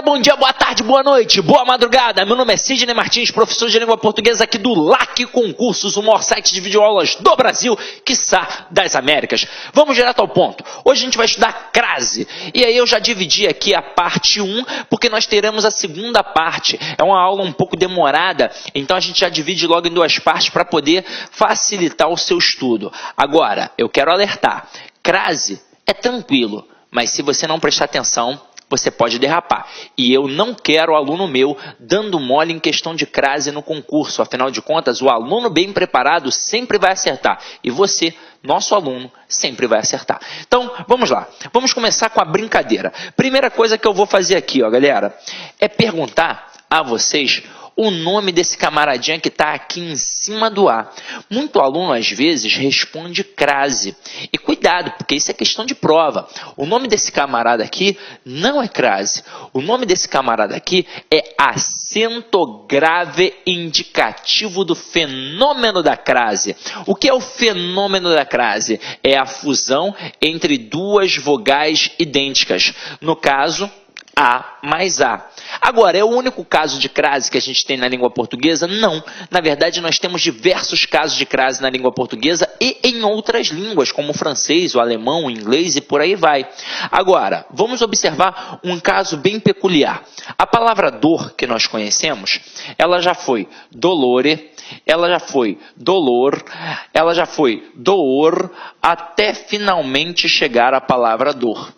bom dia, boa tarde, boa noite, boa madrugada. Meu nome é Sidney Martins, professor de língua portuguesa aqui do LAC Concursos, o maior site de videoaulas do Brasil, quiçá das Américas. Vamos direto ao ponto. Hoje a gente vai estudar crase. E aí eu já dividi aqui a parte 1, porque nós teremos a segunda parte. É uma aula um pouco demorada, então a gente já divide logo em duas partes para poder facilitar o seu estudo. Agora, eu quero alertar, crase é tranquilo, mas se você não prestar atenção, você pode derrapar. E eu não quero aluno meu dando mole em questão de crase no concurso. Afinal de contas, o aluno bem preparado sempre vai acertar. E você, nosso aluno, sempre vai acertar. Então, vamos lá. Vamos começar com a brincadeira. Primeira coisa que eu vou fazer aqui, ó, galera, é perguntar a vocês o nome desse camaradinha que está aqui em cima do A. Muito aluno, às vezes, responde crase. E cuidado, porque isso é questão de prova. O nome desse camarada aqui não é crase. O nome desse camarada aqui é acento grave indicativo do fenômeno da crase. O que é o fenômeno da crase? É a fusão entre duas vogais idênticas. No caso, A mais A. Agora, é o único caso de crase que a gente tem na língua portuguesa? Não. Na verdade, nós temos diversos casos de crase na língua portuguesa e em outras línguas, como o francês, o alemão, o inglês e por aí vai. Agora, vamos observar um caso bem peculiar. A palavra dor que nós conhecemos, ela já foi dolore, ela já foi dolor, ela já foi door, até finalmente chegar à palavra dor.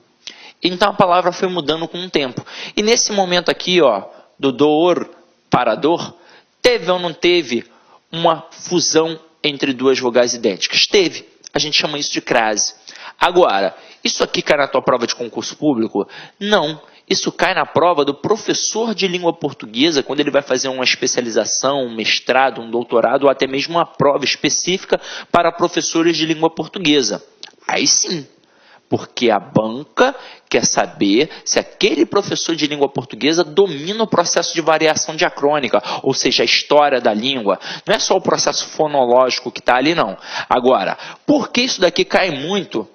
Então a palavra foi mudando com o tempo. E nesse momento aqui, ó, do dor para dor, teve ou não teve uma fusão entre duas vogais idênticas? Teve. A gente chama isso de crase. Agora, isso aqui cai na tua prova de concurso público? Não. Isso cai na prova do professor de língua portuguesa, quando ele vai fazer uma especialização, um mestrado, um doutorado, ou até mesmo uma prova específica para professores de língua portuguesa. Aí sim. Porque a banca quer saber se aquele professor de língua portuguesa domina o processo de variação diacrônica, ou seja, a história da língua. Não é só o processo fonológico que está ali, não. Agora, por que isso daqui cai muito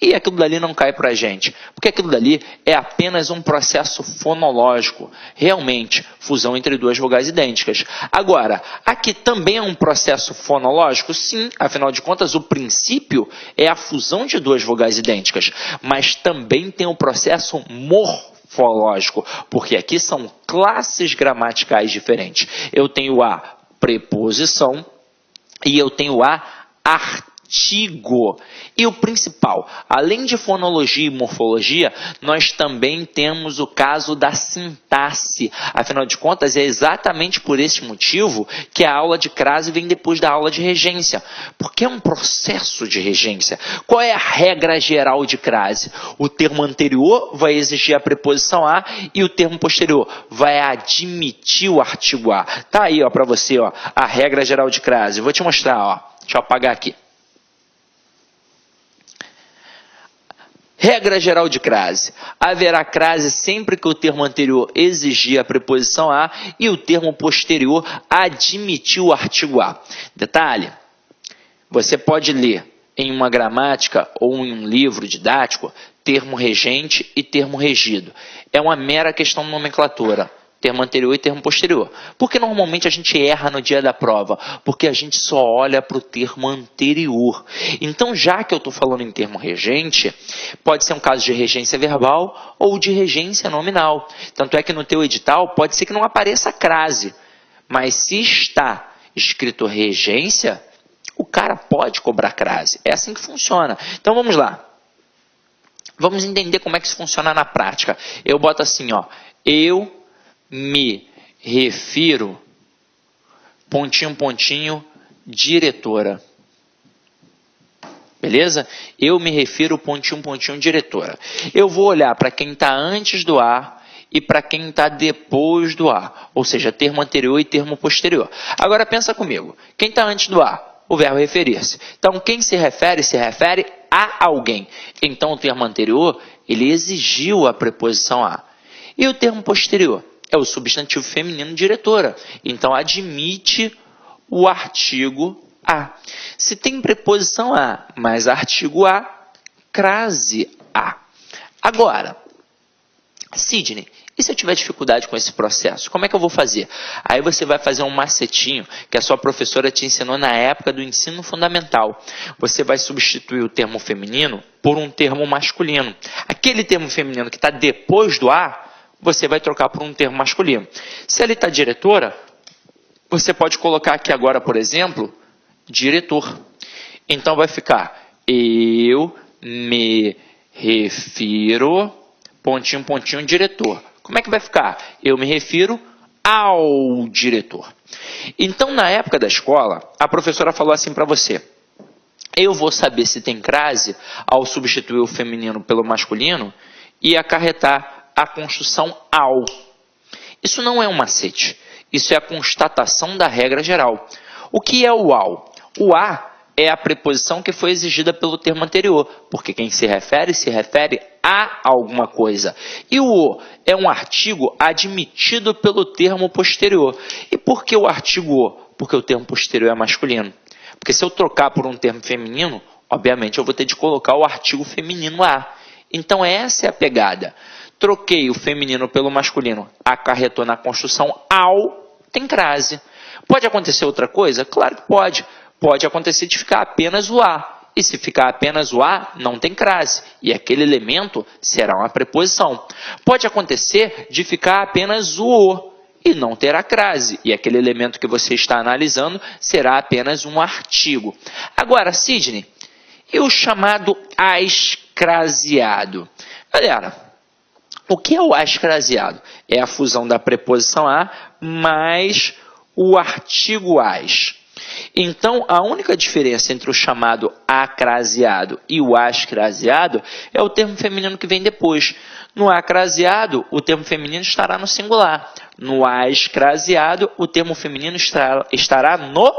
e aquilo dali não cai para a gente? Porque aquilo dali é apenas um processo fonológico. Realmente, fusão entre duas vogais idênticas. Agora, aqui também é um processo fonológico? Sim, afinal de contas, o princípio é a fusão de duas vogais idênticas. Mas também tem um processo morfológico, porque aqui são classes gramaticais diferentes. Eu tenho a preposição e eu tenho a artigo. E o principal, além de fonologia e morfologia, nós também temos o caso da sintaxe. Afinal de contas, é exatamente por esse motivo que a aula de crase vem depois da aula de regência. Porque é um processo de regência. Qual é a regra geral de crase? O termo anterior vai exigir a preposição a e o termo posterior vai admitir o artigo a. Tá aí, ó, para você, ó, a regra geral de crase. Vou te mostrar, ó. Deixa eu apagar aqui. Regra geral de crase. Haverá crase sempre que o termo anterior exigir a preposição a e o termo posterior admitir o artigo a. Detalhe, você pode ler em uma gramática ou em um livro didático termo regente e termo regido. É uma mera questão de nomenclatura. Termo anterior e termo posterior. Porque normalmente a gente erra no dia da prova? Porque a gente só olha para o termo anterior. Então, já que eu estou falando em termo regente, pode ser um caso de regência verbal ou de regência nominal. Tanto é que no teu edital pode ser que não apareça crase. Mas se está escrito regência, o cara pode cobrar crase. É assim que funciona. Então, vamos lá. Vamos entender como é que isso funciona na prática. Eu boto assim, ó. Eu me refiro, pontinho, pontinho, diretora. Beleza? Eu me refiro, pontinho, pontinho, diretora. Eu vou olhar para quem está antes do A e para quem está depois do A. Ou seja, termo anterior e termo posterior. Agora pensa comigo. Quem está antes do A? O verbo referir-se. Então, quem se refere a alguém. Então, o termo anterior, ele exigiu a preposição a. E o termo posterior? É o substantivo feminino diretora. Então, admite o artigo a. Se tem preposição a, mais artigo a, crase a. Agora, Sidney, E se eu tiver dificuldade com esse processo, como é que eu vou fazer? Aí você vai fazer um macetinho que a sua professora te ensinou na época do ensino fundamental. Você vai substituir o termo feminino por um termo masculino. Aquele termo feminino que está depois do A, você vai trocar por um termo masculino. Se ali está diretora, você pode colocar aqui agora, por exemplo, diretor. Então vai ficar, eu me refiro, pontinho, pontinho, diretor. Como é que vai ficar? Eu me refiro ao diretor. Então, na época da escola, a professora falou assim para você: eu vou saber se tem crase ao substituir o feminino pelo masculino e acarretar a construção ao. Isso não é um macete. Isso é a constatação da regra geral. O que é o ao? O a é a preposição que foi exigida pelo termo anterior, porque quem se refere a alguma coisa. E o "o" é um artigo admitido pelo termo posterior. E por que o artigo "o"? Porque o termo posterior é masculino. Porque se eu trocar por um termo feminino, obviamente eu vou ter de colocar o artigo feminino a. Então essa é a pegada. Troquei o feminino pelo masculino, acarretou na construção ao, tem crase. Pode acontecer outra coisa? Claro que pode. Pode acontecer de ficar apenas o a. E se ficar apenas o a, não tem crase. E aquele elemento será uma preposição. Pode acontecer de ficar apenas o e não terá crase. E aquele elemento que você está analisando será apenas um artigo. Agora, Sidney, e o chamado ascraseado? Galera, o que é o ascraseado? É a fusão da preposição a mais o artigo as. Então, a única diferença entre o chamado acraseado e o ascraseado é o termo feminino que vem depois. No acraseado, o termo feminino estará no singular. No ascraseado, o termo feminino estará no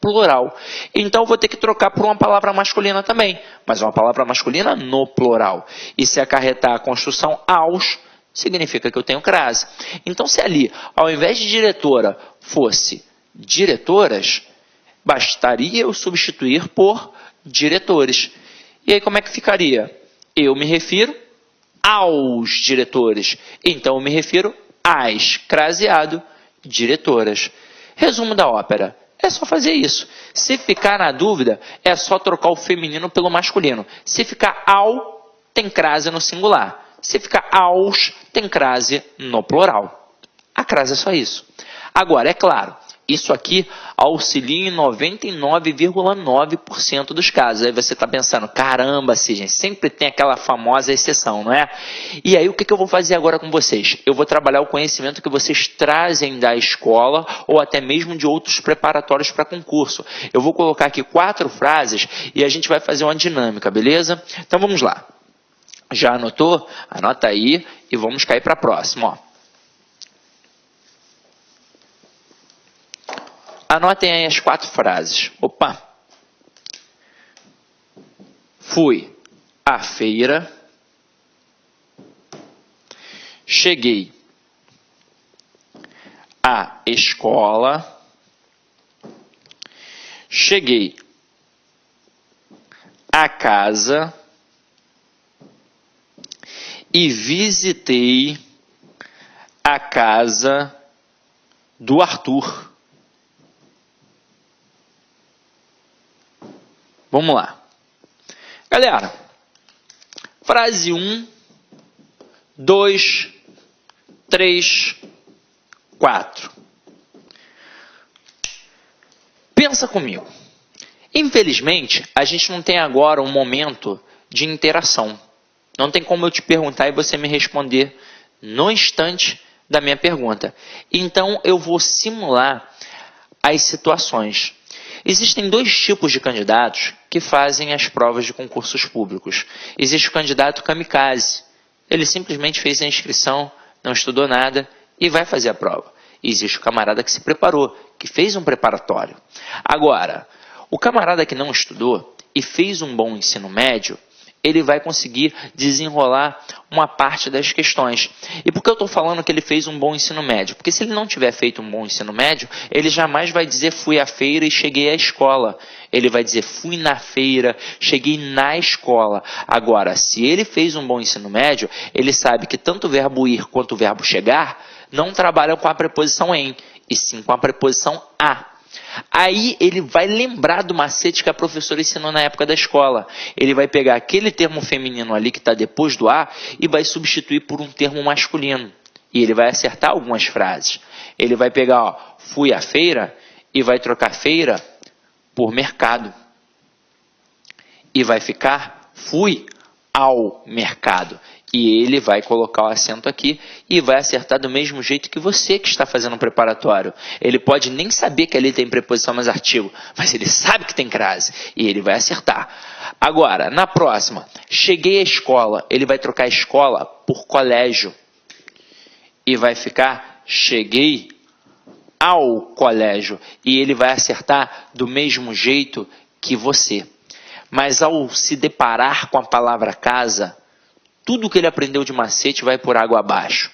plural. Então, eu vou ter que trocar por uma palavra masculina também, mas uma palavra masculina no plural. E se acarretar a construção aos, significa que eu tenho crase. Então, se ali, ao invés de diretora, fosse diretoras, bastaria eu substituir por diretores. E aí como é que ficaria? Eu me refiro aos diretores. Então eu me refiro às, craseado, diretoras. Resumo da ópera. É só fazer isso. Se ficar na dúvida, é só trocar o feminino pelo masculino. Se ficar ao, tem crase no singular. Se ficar aos, tem crase no plural. A crase é só isso. Agora, é claro, isso aqui auxilia em 99,9% dos casos. Aí você está pensando, caramba, Sidney, sempre tem aquela famosa exceção, não é? E aí o que eu vou fazer agora com vocês? Eu vou trabalhar o conhecimento que vocês trazem da escola ou até mesmo de outros preparatórios para concurso. Eu vou colocar aqui 4 frases e a gente vai fazer uma dinâmica, beleza? Então vamos lá. Já anotou? Anota aí e vamos cair para a próxima, ó. Anotem aí as 4 frases. Opa! Fui à feira. Cheguei à escola. Cheguei à casa. E visitei a casa do Arthur. Vamos lá. Galera, frase 1, 2, 3, 4. Pensa comigo. Infelizmente, a gente não tem agora um momento de interação. Não tem como eu te perguntar e você me responder no instante da minha pergunta. Então, eu vou simular as situações. Existem 2 tipos de candidatos que fazem as provas de concursos públicos. Existe o candidato kamikaze. Ele simplesmente fez a inscrição, não estudou nada e vai fazer a prova. E existe o camarada que se preparou, que fez um preparatório. Agora, o camarada que não estudou e fez um bom ensino médio, ele vai conseguir desenrolar uma parte das questões. E por que eu estou falando que ele fez um bom ensino médio? Porque se ele não tiver feito um bom ensino médio, ele jamais vai dizer fui à feira e cheguei à escola. Ele vai dizer fui na feira, cheguei na escola. Agora, se ele fez um bom ensino médio, ele sabe que tanto o verbo ir quanto o verbo chegar não trabalham com a preposição em, e sim com a preposição a. Aí ele vai lembrar do macete que a professora ensinou na época da escola. Ele vai pegar aquele termo feminino ali que está depois do a e vai substituir por um termo masculino. E ele vai acertar algumas frases. Ele vai pegar, fui à feira, e vai trocar feira por mercado. E vai ficar, fui ao mercado. E ele vai colocar o acento aqui e vai acertar do mesmo jeito que você que está fazendo um preparatório. Ele pode nem saber que ali tem preposição mais artigo, mas ele sabe que tem crase e ele vai acertar. Agora, na próxima, cheguei à escola. Ele vai trocar escola por colégio. E vai ficar, cheguei ao colégio. E ele vai acertar do mesmo jeito que você. Mas ao se deparar com a palavra casa, tudo que ele aprendeu de macete vai por água abaixo.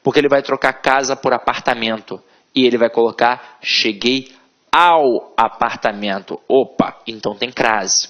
Porque ele vai trocar casa por apartamento. E ele vai colocar, cheguei ao apartamento. Opa, então tem crase.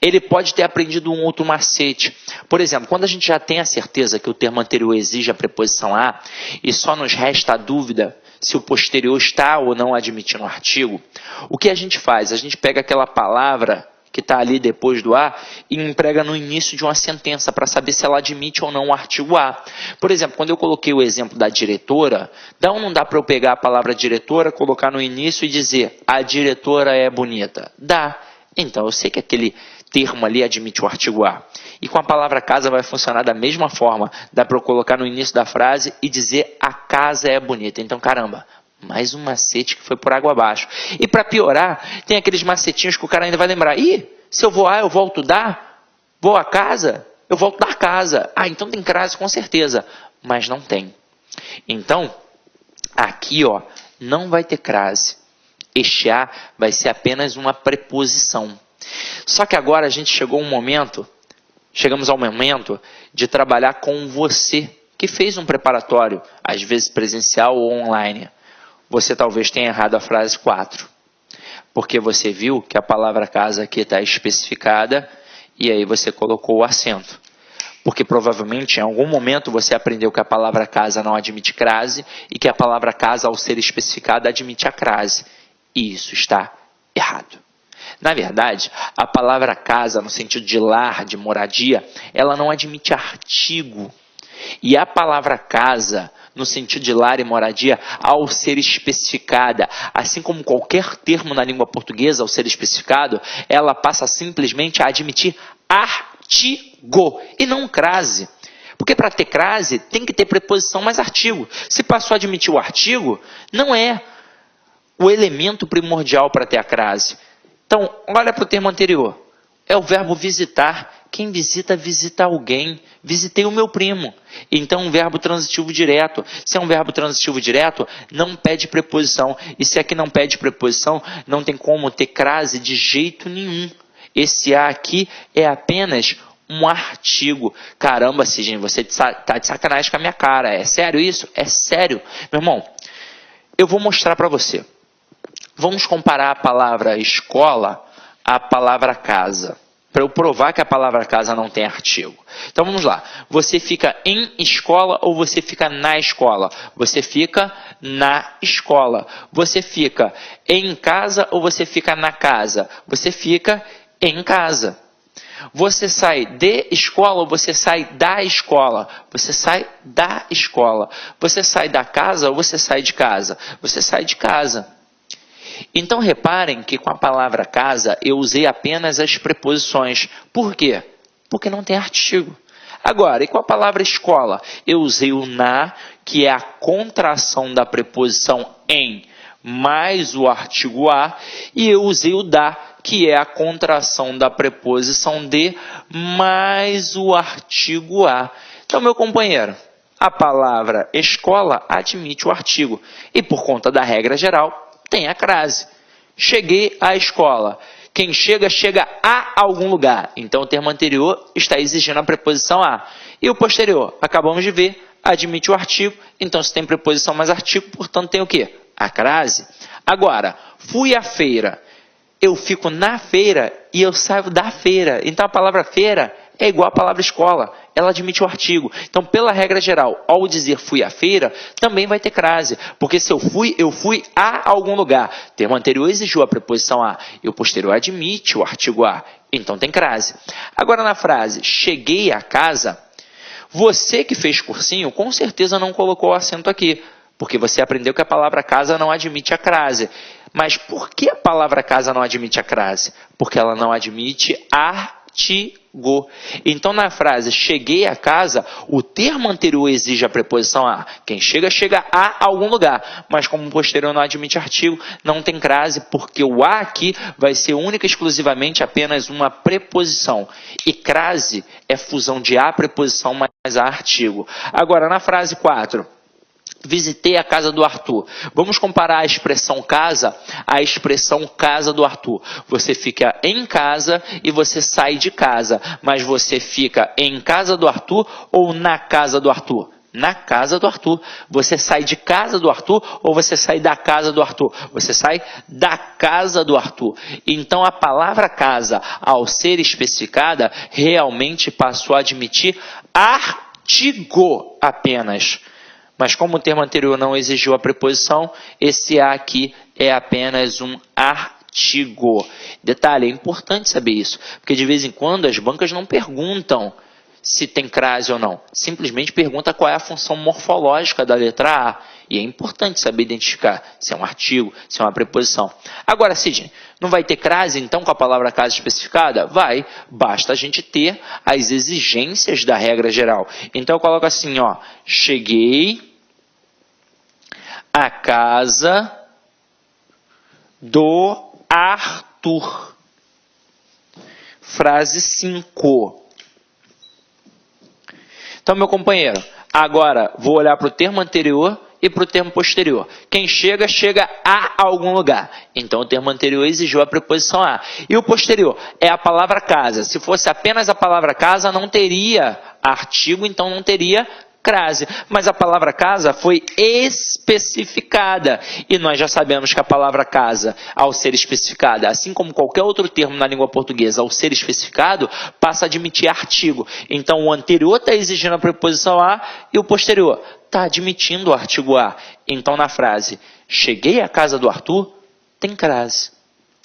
Ele pode ter aprendido um outro macete. Por exemplo, quando a gente já tem a certeza que o termo anterior exige a preposição a, e só nos resta a dúvida se o posterior está ou não admitindo o artigo, o que a gente faz? A gente pega aquela palavra que está ali depois do a, e emprega no início de uma sentença, para saber se ela admite ou não o artigo a. Por exemplo, quando eu coloquei o exemplo da diretora, dá ou não dá para eu pegar a palavra diretora, colocar no início e dizer, a diretora é bonita? Dá. Então, eu sei que aquele termo ali admite o artigo a. E com a palavra casa vai funcionar da mesma forma. Dá para eu colocar no início da frase e dizer, a casa é bonita. Então, caramba, mais um macete que foi por água abaixo. E para piorar, tem aqueles macetinhos que o cara ainda vai lembrar. Ih, se eu vou a, eu volto da? Vou a casa? Eu volto da casa. Ah, então tem crase com certeza. Mas não tem. Então, aqui ó, não vai ter crase. Este a vai ser apenas uma preposição. Só que agora a gente chegamos ao momento de trabalhar com você, que fez um preparatório, às vezes presencial ou online. Você talvez tenha errado a frase 4, porque você viu que a palavra casa aqui está especificada e aí você colocou o acento. Porque provavelmente em algum momento você aprendeu que a palavra casa não admite crase e que a palavra casa, ao ser especificada, admite a crase. E isso está errado. Na verdade, a palavra casa, no sentido de lar, de moradia, ela não admite artigo. E a palavra casa, no sentido de lar e moradia, ao ser especificada, assim como qualquer termo na língua portuguesa, ao ser especificado, ela passa simplesmente a admitir artigo e não crase. Porque para ter crase, tem que ter preposição mais artigo. Se passou a admitir o artigo, não é o elemento primordial para ter a crase. Então, olha para o termo anterior. É o verbo visitar. Quem visita, visita alguém. Visitei o meu primo. Então, um verbo transitivo direto. Se é um verbo transitivo direto, não pede preposição. E se aqui não pede preposição, não tem como ter crase de jeito nenhum. Esse a aqui é apenas um artigo. Caramba, Sidney, você está de sacanagem com a minha cara. É sério isso? É sério. Meu irmão, eu vou mostrar para você. Vamos comparar a palavra escola à palavra casa, para eu provar que a palavra casa não tem artigo. Então vamos lá. Você fica em escola ou você fica na escola? Você fica na escola. Você fica em casa ou você fica na casa? Você fica em casa. Você sai de escola ou você sai da escola? Você sai da escola. Você sai da casa ou você sai de casa? Você sai de casa. Então reparem que com a palavra casa eu usei apenas as preposições. Por quê? Porque não tem artigo. Agora, e com a palavra escola? Eu usei o na, que é a contração da preposição em, mais o artigo a, e eu usei o da, que é a contração da preposição de, mais o artigo a. Então, meu companheiro, a palavra escola admite o artigo. E por conta da regra geral, tem a crase. Cheguei à escola. Quem chega, chega a algum lugar. Então, o termo anterior está exigindo a preposição a. E o posterior, acabamos de ver, admite o artigo. Então, se tem preposição mais artigo, portanto, tem o quê? A crase. Agora, fui à feira. Eu fico na feira e eu saio da feira. Então, a palavra feira é igual à palavra escola. Ela admite o artigo. Então, pela regra geral, ao dizer fui à feira, também vai ter crase. Porque se eu fui a algum lugar. O termo anterior exigiu a preposição a. E o posterior admite o artigo a. Então, tem crase. Agora, na frase, cheguei à casa, você que fez cursinho, com certeza não colocou o acento aqui. Porque você aprendeu que a palavra casa não admite a crase. Mas por que a palavra casa não admite a crase? Porque ela não admite artigo. Então, na frase cheguei a casa, o termo anterior exige a preposição a. Quem chega, chega a algum lugar. Mas como o posterior não admite artigo, não tem crase, porque o a aqui vai ser única e exclusivamente apenas uma preposição. E crase é fusão de a preposição mais a artigo. Agora, na frase 4. Visitei a casa do Arthur. Vamos comparar a expressão casa à expressão casa do Arthur. Você fica em casa e você sai de casa. Mas você fica em casa do Arthur ou na casa do Arthur? Na casa do Arthur. Você sai de casa do Arthur ou você sai da casa do Arthur? Você sai da casa do Arthur. Então a palavra casa, ao ser especificada, realmente passou a admitir artigo apenas. Mas como o termo anterior não exigiu a preposição, esse a aqui é apenas um artigo. Detalhe, é importante saber isso, porque de vez em quando as bancas não perguntam se tem crase ou não. Simplesmente pergunta qual é a função morfológica da letra A. E é importante saber identificar se é um artigo, se é uma preposição. Agora, Sidney, não vai ter crase então com a palavra casa especificada? Vai, basta a gente ter as exigências da regra geral. Então eu coloco assim, ó, cheguei à casa do Arthur. Frase 5. Então, meu companheiro, agora vou olhar para o termo anterior e para o termo posterior. Quem chega, chega a algum lugar. Então, o termo anterior exigiu a preposição a. E o posterior é a palavra casa. Se fosse apenas a palavra casa, não teria artigo, então não teria crase. Mas a palavra casa foi especificada. E nós já sabemos que a palavra casa, ao ser especificada, assim como qualquer outro termo na língua portuguesa, ao ser especificado, passa a admitir artigo. Então, o anterior está exigindo a preposição a e o posterior está admitindo o artigo a. Então, na frase, cheguei à casa do Arthur, tem crase.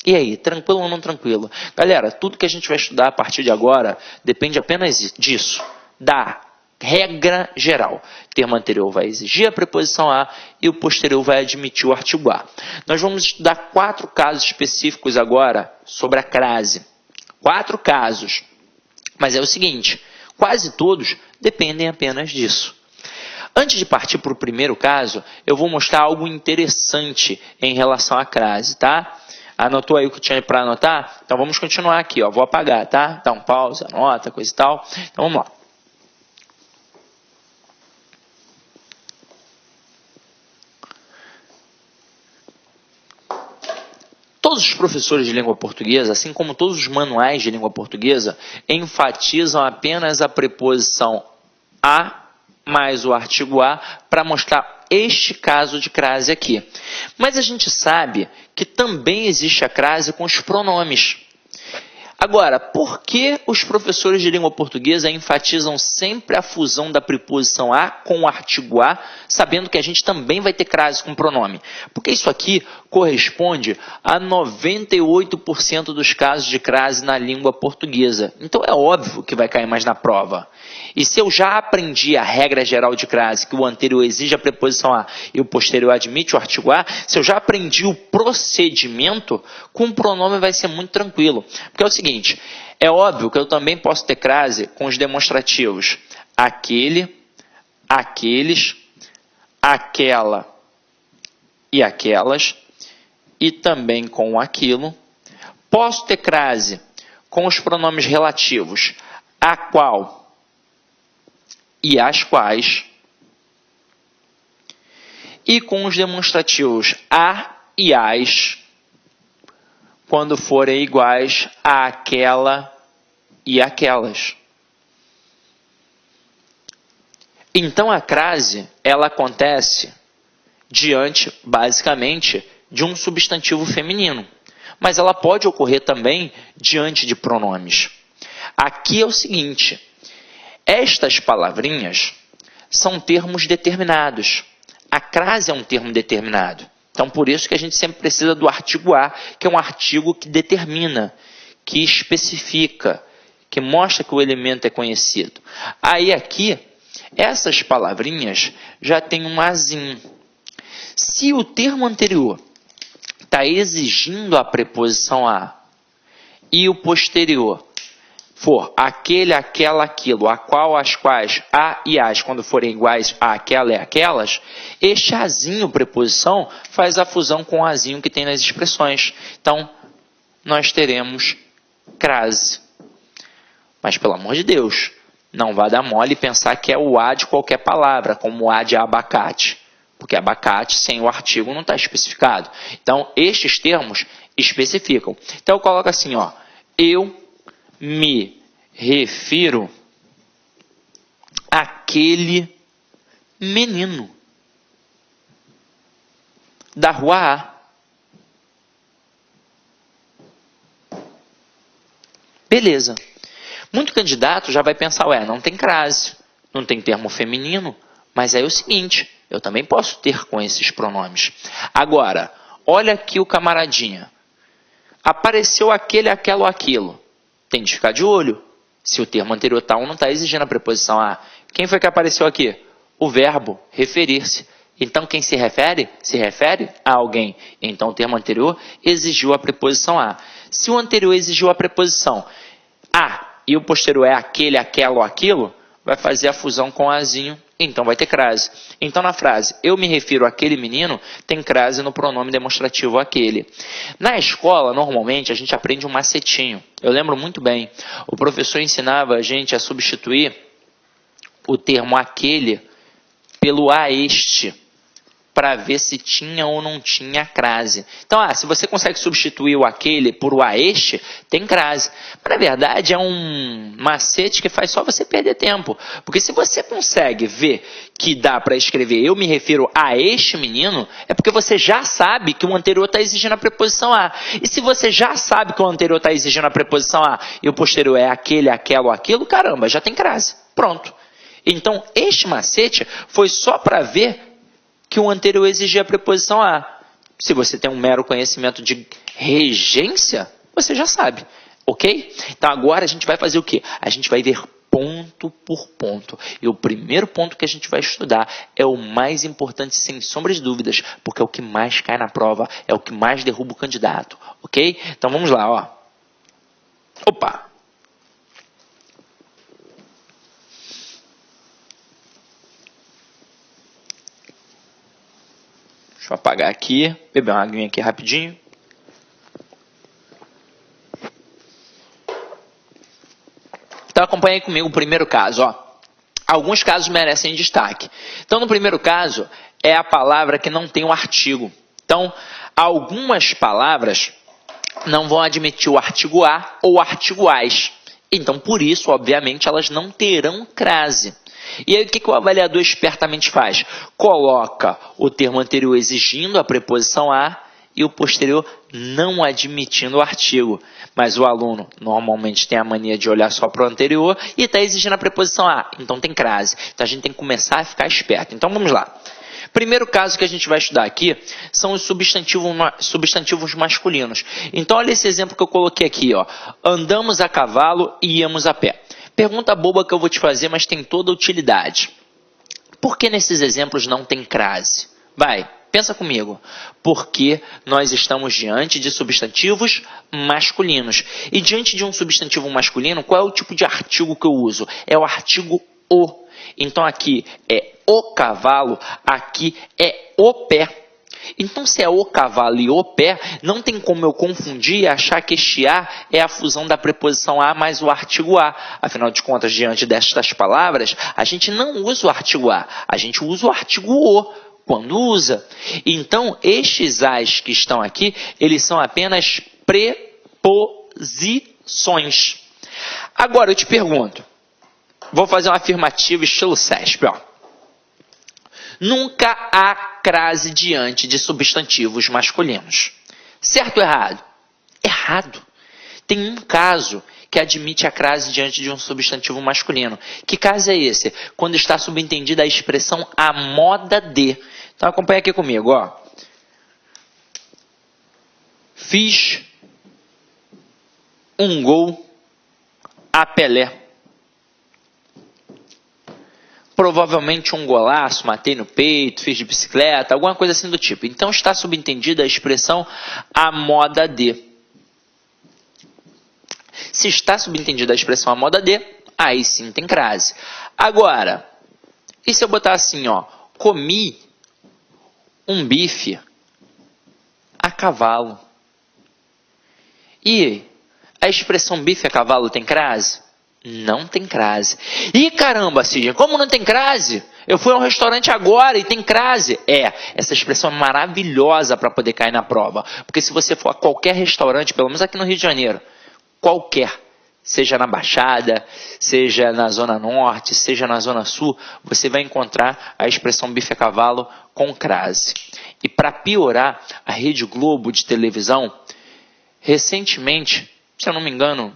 E aí, tranquilo ou não tranquilo? Galera, tudo que a gente vai estudar a partir de agora depende apenas disso, da regra geral. O termo anterior vai exigir a preposição a e o posterior vai admitir o artigo a. Nós vamos estudar 4 casos específicos agora sobre a crase. 4 casos. Mas é o seguinte, quase todos dependem apenas disso. Antes de partir para o primeiro caso, eu vou mostrar algo interessante em relação à crase, tá? Anotou aí o que tinha para anotar? Então vamos continuar aqui, ó. Vou apagar, tá? Dá um pause, anota, coisa e tal. Então vamos lá. Todos os professores de língua portuguesa, assim como todos os manuais de língua portuguesa, enfatizam apenas a preposição a mais o artigo a para mostrar este caso de crase aqui. Mas a gente sabe que também existe a crase com os pronomes. Agora, por que os professores de língua portuguesa enfatizam sempre a fusão da preposição a com o artigo a, sabendo que a gente também vai ter crase com pronome? Porque isso aqui corresponde a 98% dos casos de crase na língua portuguesa. Então é óbvio que vai cair mais na prova. E se eu já aprendi a regra geral de crase, que o anterior exige a preposição a e o posterior admite o artigo a, se eu já aprendi o procedimento, com o pronome vai ser muito tranquilo. Porque é o seguinte, é óbvio que eu também posso ter crase com os demonstrativos aquele, aqueles, aquela e aquelas, e também com aquilo. Posso ter crase com os pronomes relativos a qual e as quais, e com os demonstrativos a e as, quando forem iguais àquela e aquelas. Então a crase, ela acontece diante, basicamente, de um substantivo feminino. Mas ela pode ocorrer também diante de pronomes. Aqui é o seguinte, estas palavrinhas são termos determinados. A crase é um termo determinado. Então, por isso que a gente sempre precisa do artigo a, que é um artigo que determina, que especifica, que mostra que o elemento é conhecido. Aí aqui, essas palavrinhas já têm um azinho. Se o termo anterior está exigindo a preposição a e o posterior for aquele, aquela, aquilo, a qual, as quais, a e as, quando forem iguais a aquela e aquelas, este azinho, preposição, faz a fusão com o azinho que tem nas expressões. Então, nós teremos crase. Mas, pelo amor de Deus, não vá dar mole e pensar que é o a de qualquer palavra, como o a de abacate. Porque abacate, sem o artigo, não está especificado. Então, estes termos especificam. Então, eu coloco assim, ó, eu me refiro àquele menino da rua A. Beleza. Muito candidato já vai pensar, ué, não tem crase, não tem termo feminino, mas aí é o seguinte, eu também posso ter com esses pronomes. Agora, olha aqui o camaradinha. Apareceu aquele, aquela ou aquilo. Tem de ficar de olho. Se o termo anterior tal não está exigindo a preposição a. Quem foi que apareceu aqui? O verbo referir-se. Então, quem se refere a alguém. Então, o termo anterior exigiu a preposição a. Se o anterior exigiu a preposição a e o posterior é aquele, aquela ou aquilo, vai fazer a fusão com azinho, então vai ter crase. Então, na frase, eu me refiro àquele menino, tem crase no pronome demonstrativo aquele. Na escola, normalmente, a gente aprende um macetinho. Eu lembro muito bem. O professor ensinava a gente a substituir o termo aquele pelo a este, para ver se tinha ou não tinha crase. Então, se você consegue substituir o aquele por o a este, tem crase. Mas, na verdade, é um macete que faz só você perder tempo. Porque se você consegue ver que dá para escrever eu me refiro a este menino, é porque você já sabe que o anterior está exigindo a preposição a. E se você já sabe que o anterior está exigindo a preposição a e o posterior é aquele, aquela ou aquilo, caramba, já tem crase. Pronto. Então, este macete foi só para ver que o anterior exigia a preposição a. Se você tem um mero conhecimento de regência, você já sabe, ok? Então agora a gente vai fazer o quê? A gente vai ver ponto por ponto. E o primeiro ponto que a gente vai estudar é o mais importante, sem sombra de dúvidas, porque é o que mais cai na prova, é o que mais derruba o candidato, ok? Então vamos lá, ó. Opa! Deixa eu apagar aqui, beber uma aguinha aqui rapidinho. Então acompanhe comigo o primeiro caso. Ó. Alguns casos merecem destaque. Então no primeiro caso é a palavra que não tem o artigo. Então algumas palavras não vão admitir o artigo a ou o artigo as. Então por isso, obviamente, elas não terão crase. E aí o que o avaliador espertamente faz? Coloca o termo anterior exigindo a preposição a e o posterior não admitindo o artigo. Mas o aluno normalmente tem a mania de olhar só para o anterior e está exigindo a preposição a. Então tem crase. Então a gente tem que começar a ficar esperto. Então vamos lá. Primeiro caso que a gente vai estudar aqui são os substantivos masculinos. Então olha esse exemplo que eu coloquei aqui. Ó. Andamos a cavalo e íamos a pé. Pergunta boba que eu vou te fazer, mas tem toda a utilidade. Por que nesses exemplos não tem crase? Vai, pensa comigo. Porque nós estamos diante de substantivos masculinos. E diante de um substantivo masculino, qual é o tipo de artigo que eu uso? É o artigo o. Então aqui é o cavalo, aqui é o pé. Então, se é o cavalo e o pé, não tem como eu confundir e achar que este a é a fusão da preposição a mais o artigo a. Afinal de contas, diante destas palavras, a gente não usa o artigo a, a gente usa o artigo o quando usa. Então, estes as que estão aqui, eles são apenas preposições. Agora eu te pergunto, vou fazer uma afirmativa estilo CESP, ó. Nunca há crase diante de substantivos masculinos. Certo ou errado? Errado. Tem um caso que admite a crase diante de um substantivo masculino. Que caso é esse? Quando está subentendida a expressão a moda de. Então acompanha aqui comigo, ó. Fiz um gol a Pelé. Provavelmente um golaço, matei no peito, fiz de bicicleta, alguma coisa assim do tipo. Então está subentendida a expressão a moda de. Se está subentendida a expressão a moda de, aí sim tem crase. Agora, e se eu botar assim, ó, comi um bife a cavalo? E a expressão bife a cavalo tem crase? Não tem crase. Ih, caramba, Cid, como não tem crase? Eu fui a um restaurante agora e tem crase. Essa expressão é maravilhosa para poder cair na prova. Porque se você for a qualquer restaurante, pelo menos aqui no Rio de Janeiro, qualquer, seja na Baixada, seja na Zona Norte, seja na Zona Sul, você vai encontrar a expressão bife a cavalo com crase. E para piorar, a Rede Globo de televisão, recentemente, se eu não me engano,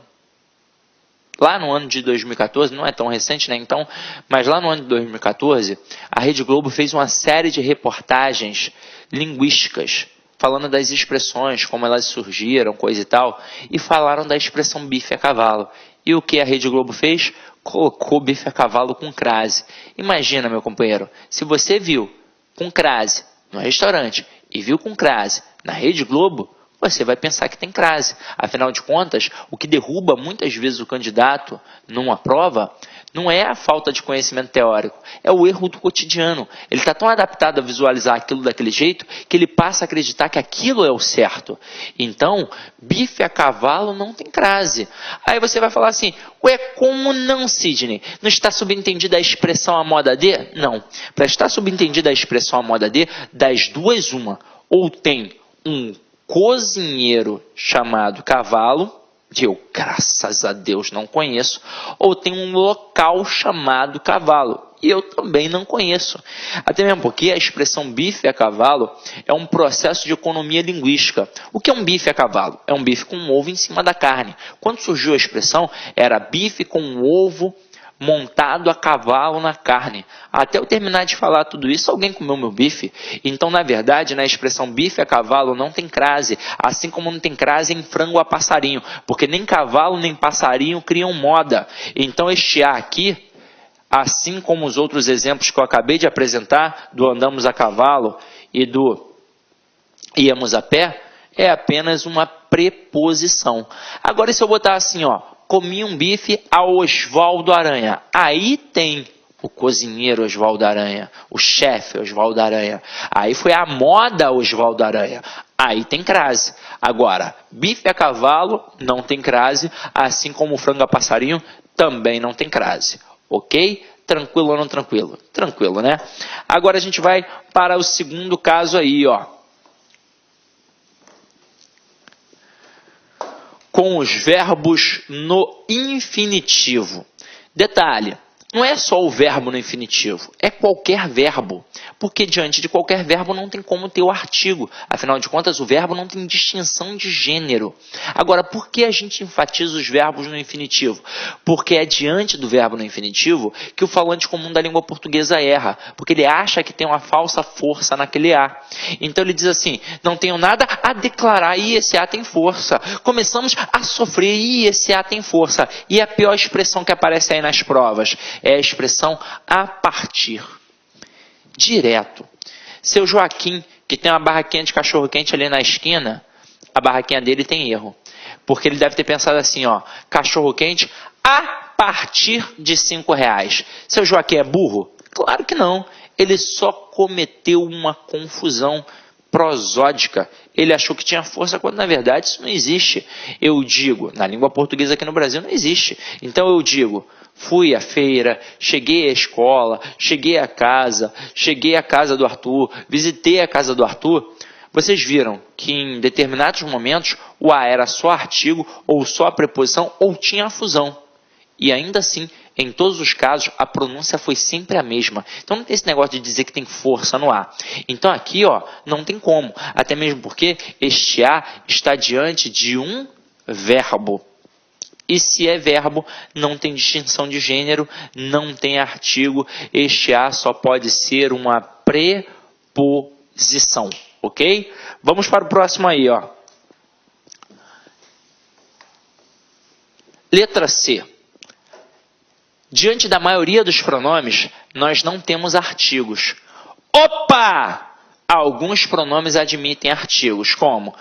lá no ano de 2014, não é tão recente, né? Então, mas lá no ano de 2014, a Rede Globo fez uma série de reportagens linguísticas, falando das expressões, como elas surgiram, coisa e tal, e falaram da expressão bife a cavalo. E o que a Rede Globo fez? Colocou bife a cavalo com crase. Imagina, meu companheiro, se você viu com crase no restaurante e viu com crase na Rede Globo, você vai pensar que tem crase. Afinal de contas, o que derruba muitas vezes o candidato numa prova não é a falta de conhecimento teórico, é o erro do cotidiano. Ele está tão adaptado a visualizar aquilo daquele jeito que ele passa a acreditar que aquilo é o certo. Então, bife a cavalo não tem crase. Aí você vai falar assim, ué, como não, Sidney? Não está subentendida a expressão a moda de? Não. Para estar subentendida a expressão a moda de, das duas uma. Ou tem um cozinheiro chamado cavalo, que eu, graças a Deus, não conheço, ou tem um local chamado cavalo, e eu também não conheço. Até mesmo porque a expressão bife a cavalo é um processo de economia linguística. O que é um bife a cavalo? É um bife com um ovo em cima da carne. Quando surgiu a expressão, era bife com um ovo montado a cavalo na carne. Até eu terminar de falar tudo isso, alguém comeu meu bife. Então, na verdade, na expressão bife a cavalo não tem crase, assim como não tem crase em frango a passarinho, porque nem cavalo nem passarinho criam moda. Então, este A aqui, assim como os outros exemplos que eu acabei de apresentar, do andamos a cavalo e do íamos a pé, é apenas uma preposição. Agora, se eu botar assim, ó, comi um bife a Oswaldo Aranha. Aí tem o cozinheiro Oswaldo Aranha, o chefe Oswaldo Aranha. Aí foi a moda Oswaldo Aranha. Aí tem crase. Agora, bife a cavalo não tem crase, assim como o frango a passarinho também não tem crase. Ok? Tranquilo ou não tranquilo? Tranquilo, né? Agora a gente vai para o segundo caso aí, ó. Com os verbos no infinitivo. Detalhe, não é só o verbo no infinitivo, é qualquer verbo. Porque diante de qualquer verbo não tem como ter o artigo. Afinal de contas, o verbo não tem distinção de gênero. Agora, por que a gente enfatiza os verbos no infinitivo? Porque é diante do verbo no infinitivo que o falante comum da língua portuguesa erra. Porque ele acha que tem uma falsa força naquele A. Então ele diz assim, não tenho nada a declarar e esse A tem força. Começamos a sofrer e esse A tem força. E a pior expressão que aparece aí nas provas é a expressão a partir. Direto. Seu Joaquim, que tem uma barraquinha de cachorro-quente ali na esquina, a barraquinha dele tem erro. Porque ele deve ter pensado assim, ó, cachorro-quente a partir de R$5. Seu Joaquim é burro? Claro que não. Ele só cometeu uma confusão prosódica. Ele achou que tinha força quando na verdade isso não existe. Eu digo, na língua portuguesa aqui no Brasil não existe. Então eu digo, fui à feira, cheguei à escola, cheguei à casa do Arthur, visitei a casa do Arthur. vocês viram que em determinados momentos o a era só artigo ou só a preposição ou tinha a fusão. E ainda assim, em todos os casos, a pronúncia foi sempre a mesma. Então não tem esse negócio de dizer que tem força no A. Então aqui, ó, não tem como. Até mesmo porque este A está diante de um verbo. E se é verbo, não tem distinção de gênero, não tem artigo. Este A só pode ser uma preposição, ok? Vamos para o próximo aí, ó. Letra C. Diante da maioria dos pronomes, nós não temos artigos. Opa! Alguns pronomes admitem artigos, como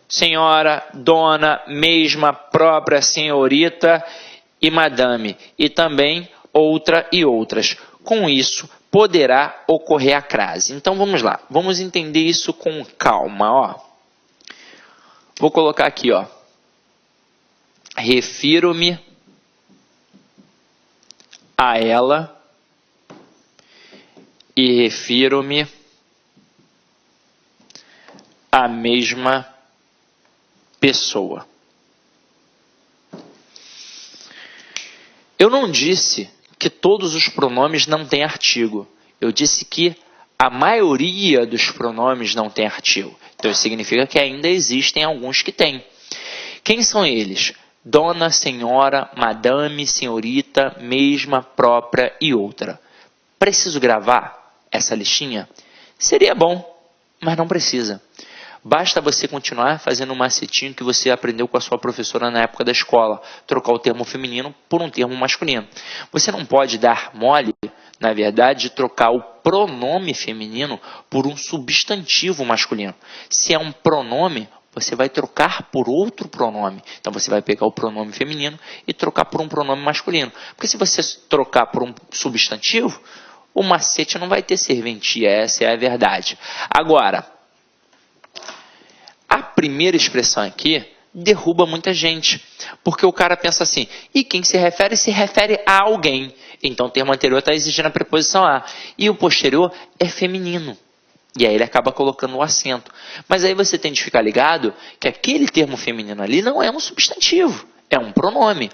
senhora, dona, mesma, própria, senhorita e madame, e também outra e outras. Com isso, poderá ocorrer a crase. Então, vamos lá. Vamos entender isso com calma, ó. Vou colocar aqui, ó. Refiro-me a ela e refiro-me à mesma pessoa. Eu não disse que todos os pronomes não têm artigo. Eu disse que a maioria dos pronomes não tem artigo. Então isso significa que ainda existem alguns que têm. Quem são eles? Dona, senhora, madame, senhorita, mesma, própria e outra. Preciso gravar essa listinha? Seria bom, mas não precisa. Basta você continuar fazendo um macetinho que você aprendeu com a sua professora na época da escola. Trocar o termo feminino por um termo masculino. Você não pode dar mole, na verdade, de trocar o pronome feminino por um substantivo masculino. Se é um pronome, você vai trocar por outro pronome. Então, você vai pegar o pronome feminino e trocar por um pronome masculino. Porque se você trocar por um substantivo, o macete não vai ter serventia. Essa é a verdade. Agora, a primeira expressão aqui derruba muita gente. Porque o cara pensa assim, e quem se refere a alguém. Então, o termo anterior está exigindo a preposição a. E o posterior é feminino. E aí ele acaba colocando o acento. Mas aí você tem de ficar ligado que aquele termo feminino ali não é um substantivo, é um pronome,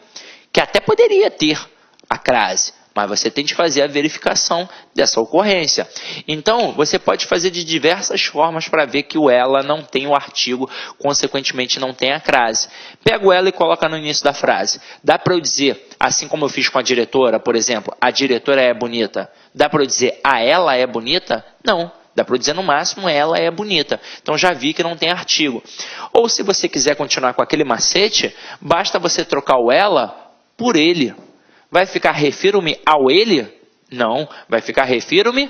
que até poderia ter a crase, mas você tem de fazer a verificação dessa ocorrência. Então, você pode fazer de diversas formas para ver que o ela não tem o artigo, consequentemente não tem a crase. Pega o ela e coloca no início da frase. Dá para eu dizer, assim como eu fiz com a diretora, por exemplo, a diretora é bonita. Dá para eu dizer, a ela é bonita? Não. Dá para dizer no máximo, ela é bonita. Então já vi que não tem artigo. Ou se você quiser continuar com aquele macete, basta você trocar o ela por ele. Vai ficar refiro-me ao ele? Não, vai ficar refiro-me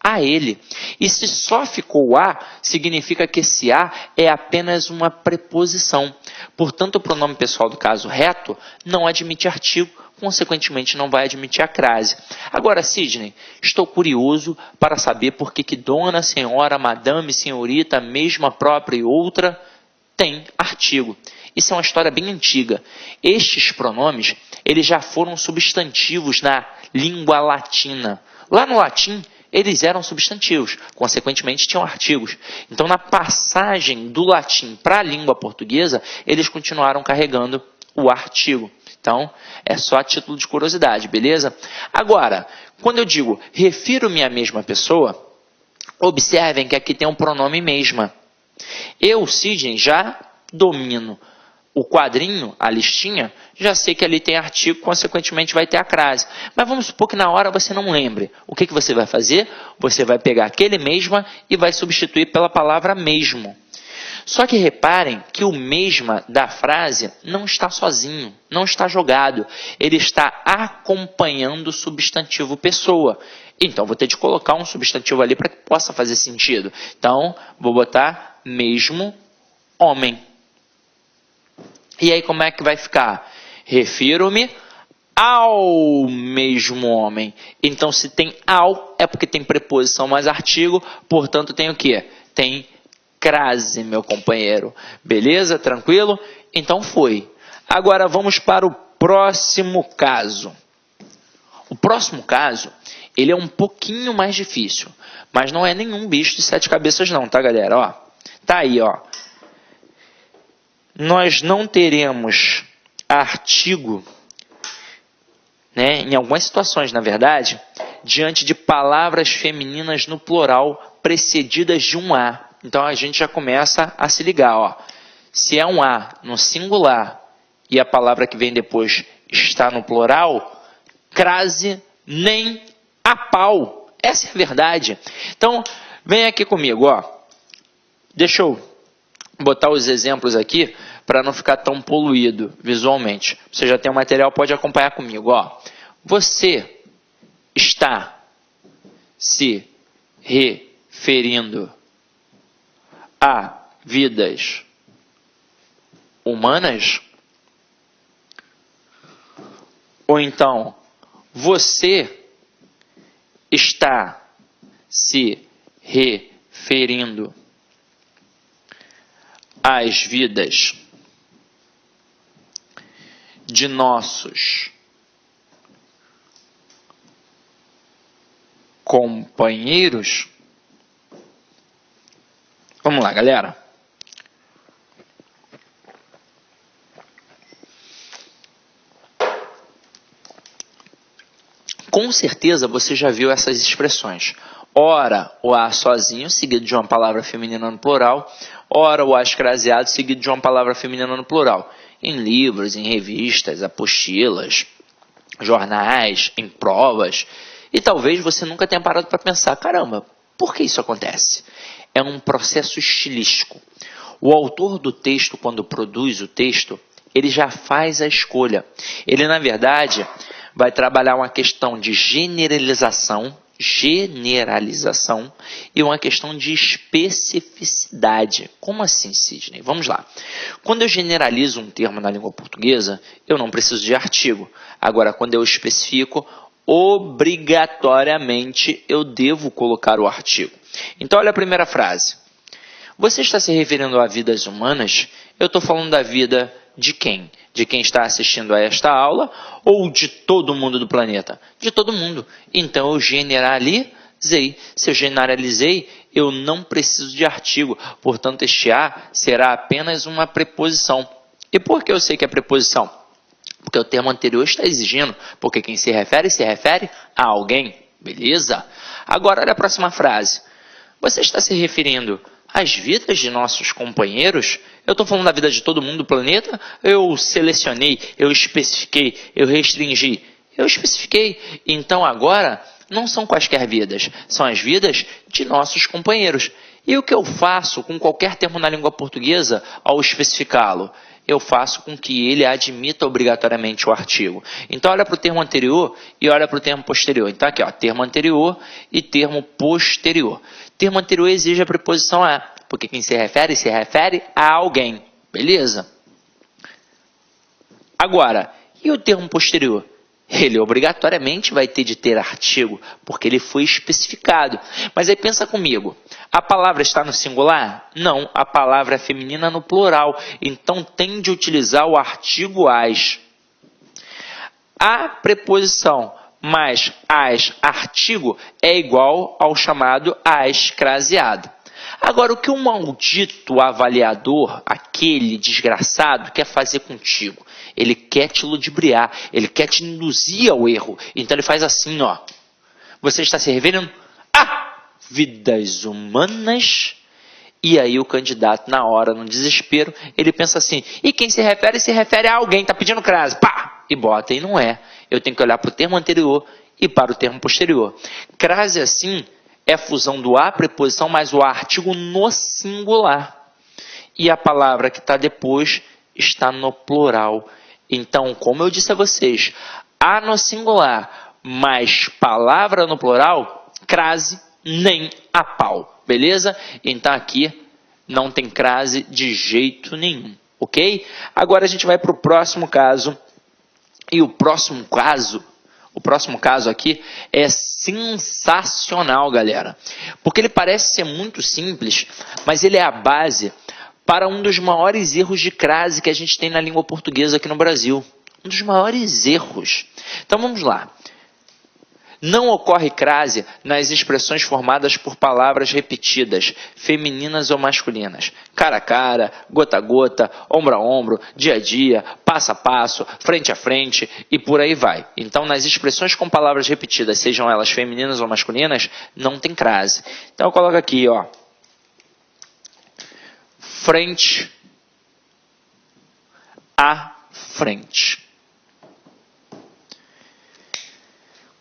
a ele. E se só ficou a, significa que esse a é apenas uma preposição. Portanto, o pronome pessoal do caso reto não admite artigo, consequentemente não vai admitir a crase. Agora, Sidney, estou curioso para saber por que dona, senhora, madame, senhorita, mesma, própria e outra tem artigo. Isso é uma história bem antiga. Estes pronomes, eles já foram substantivos na língua latina. Lá no latim, eles eram substantivos, consequentemente tinham artigos. Então, na passagem do latim para a língua portuguesa, eles continuaram carregando o artigo. Então, é só a título de curiosidade, beleza? Agora, quando eu digo refiro-me à mesma pessoa, observem que aqui tem um pronome mesma. Eu, Sidney, já domino o quadrinho, a listinha, já sei que ali tem artigo, consequentemente vai ter a crase. Mas vamos supor que na hora você não lembre. O que você vai fazer? Você vai pegar aquele mesma e vai substituir pela palavra mesmo. Só que reparem que o mesma da frase não está sozinho, não está jogado. Ele está acompanhando o substantivo pessoa. Então, vou ter de colocar um substantivo ali para que possa fazer sentido. Então, vou botar mesmo homem. E aí, como é que vai ficar? Refiro-me ao mesmo homem. Então, se tem ao, é porque tem preposição mais artigo, portanto, tem o quê? Tem crase, meu companheiro. Beleza? Tranquilo? Então foi. Agora vamos para o próximo caso. O próximo caso, ele é um pouquinho mais difícil, mas não é nenhum bicho de 7 cabeças não, tá, galera? Ó, Tá aí, ó. Nós não teremos artigo, né, em algumas situações, na verdade, diante de palavras femininas no plural precedidas de um A. Então a gente já começa a se ligar, ó. Se é um A no singular e a palavra que vem depois está no plural, crase nem a pau. Essa é a verdade. Então, vem aqui comigo, ó. Deixa eu botar os exemplos aqui para não ficar tão poluído visualmente. Você já tem o material, pode acompanhar comigo, ó. Você está se referindo a vidas humanas? Ou então, você está se referindo às vidas de nossos companheiros? Vamos lá, galera. Com certeza você já viu essas expressões. Ora, o A sozinho, seguido de uma palavra feminina no plural. Ora, o A escraseado, seguido de uma palavra feminina no plural. Em livros, em revistas, apostilas, jornais, em provas. E talvez você nunca tenha parado para pensar, caramba, por que isso acontece? É um processo estilístico. O autor do texto, quando produz o texto, ele já faz a escolha. Ele, na verdade, vai trabalhar uma questão de generalização e uma questão de especificidade. Como assim, Sidney? Vamos lá. Quando eu generalizo um termo na língua portuguesa, eu não preciso de artigo. Agora, quando eu especifico, obrigatoriamente eu devo colocar o artigo. Então, olha a primeira frase. Você está se referindo a vidas humanas? Eu estou falando da vida de quem? De quem está assistindo a esta aula ou de todo mundo do planeta? De todo mundo. Então eu generalizei. Se eu generalizei, eu não preciso de artigo. Portanto, este A será apenas uma preposição. E por que eu sei que é preposição? Porque o termo anterior está exigindo. Porque quem se refere a alguém. Beleza? Agora, olha a próxima frase. Você está se referindo às vidas de nossos companheiros? Eu estou falando da vida de todo mundo do planeta? Eu selecionei, eu especifiquei, eu restringi. Eu especifiquei. Então agora não são quaisquer vidas, são as vidas de nossos companheiros. E o que eu faço com qualquer termo na língua portuguesa ao especificá-lo? Eu faço com que ele admita obrigatoriamente o artigo. Então olha para o termo anterior e olha para o termo posterior. Então aqui, ó, termo anterior e termo posterior. Termo anterior exige a preposição a, porque quem se refere a alguém. Beleza? Agora, e o termo posterior? Ele obrigatoriamente vai ter de ter artigo, porque ele foi especificado. Mas aí pensa comigo, a palavra está no singular? Não, a palavra é feminina no plural, então tem de utilizar o artigo as. A preposição mais as artigo é igual ao chamado as craseado. Agora, o que o maldito avaliador, aquele desgraçado, quer fazer contigo? Ele quer te ludibriar, ele quer te induzir ao erro. Então ele faz assim, ó. Você está se referindo a vidas humanas? E aí o candidato, na hora, no desespero, ele pensa assim, e quem se refere a alguém, está pedindo crase, pá! E bota, e não é. Eu tenho que olhar para o termo anterior e para o termo posterior. Crase, assim, é a fusão do a preposição mais o artigo no singular. E a palavra que está depois está no plural. Então, como eu disse a vocês, a no singular mais palavra no plural, crase nem a pau. Beleza? Então aqui não tem crase de jeito nenhum. Ok? Agora a gente vai para o próximo caso. E o próximo caso aqui é sensacional, galera. Porque ele parece ser muito simples, mas ele é a base para um dos maiores erros de crase que a gente tem na língua portuguesa aqui no Brasil. Um dos maiores erros. Então vamos lá. Não ocorre crase nas expressões formadas por palavras repetidas, femininas ou masculinas. Cara a cara, gota a gota, ombro a ombro, dia a dia, passo a passo, frente a frente e por aí vai. Então, nas expressões com palavras repetidas, sejam elas femininas ou masculinas, não tem crase. Então, eu coloco aqui, ó. Frente a frente.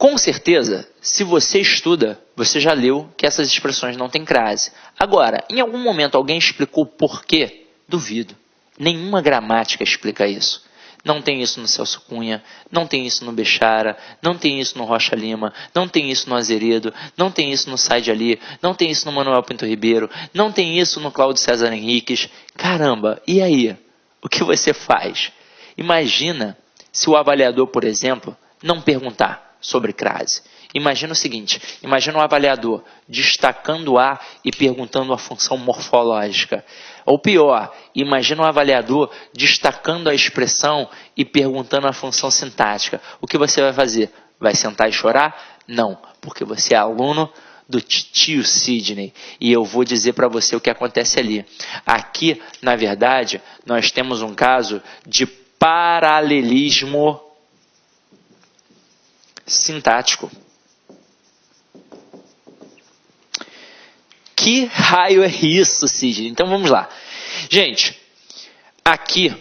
Com certeza, se você estuda, você já leu que essas expressões não têm crase. Agora, em algum momento alguém explicou por quê? Duvido. Nenhuma gramática explica isso. Não tem isso no Celso Cunha, não tem isso no Bechara, não tem isso no Rocha Lima, não tem isso no Azeredo, não tem isso no Said Ali, não tem isso no Manuel Pinto Ribeiro, não tem isso no Cláudio César Henriques. Caramba, e aí? O que você faz? Imagina se o avaliador, por exemplo, não perguntar sobre crase. Imagina o seguinte, imagina um avaliador destacando A e perguntando a função morfológica. Ou pior, imagina um avaliador destacando a expressão e perguntando a função sintática. O que você vai fazer? Vai sentar e chorar? Não, porque você é aluno do tio Sidney. E eu vou dizer para você o que acontece ali. Aqui, na verdade, nós temos um caso de paralelismo sintático. Que raio é isso, Sidney? Então vamos lá. Gente, aqui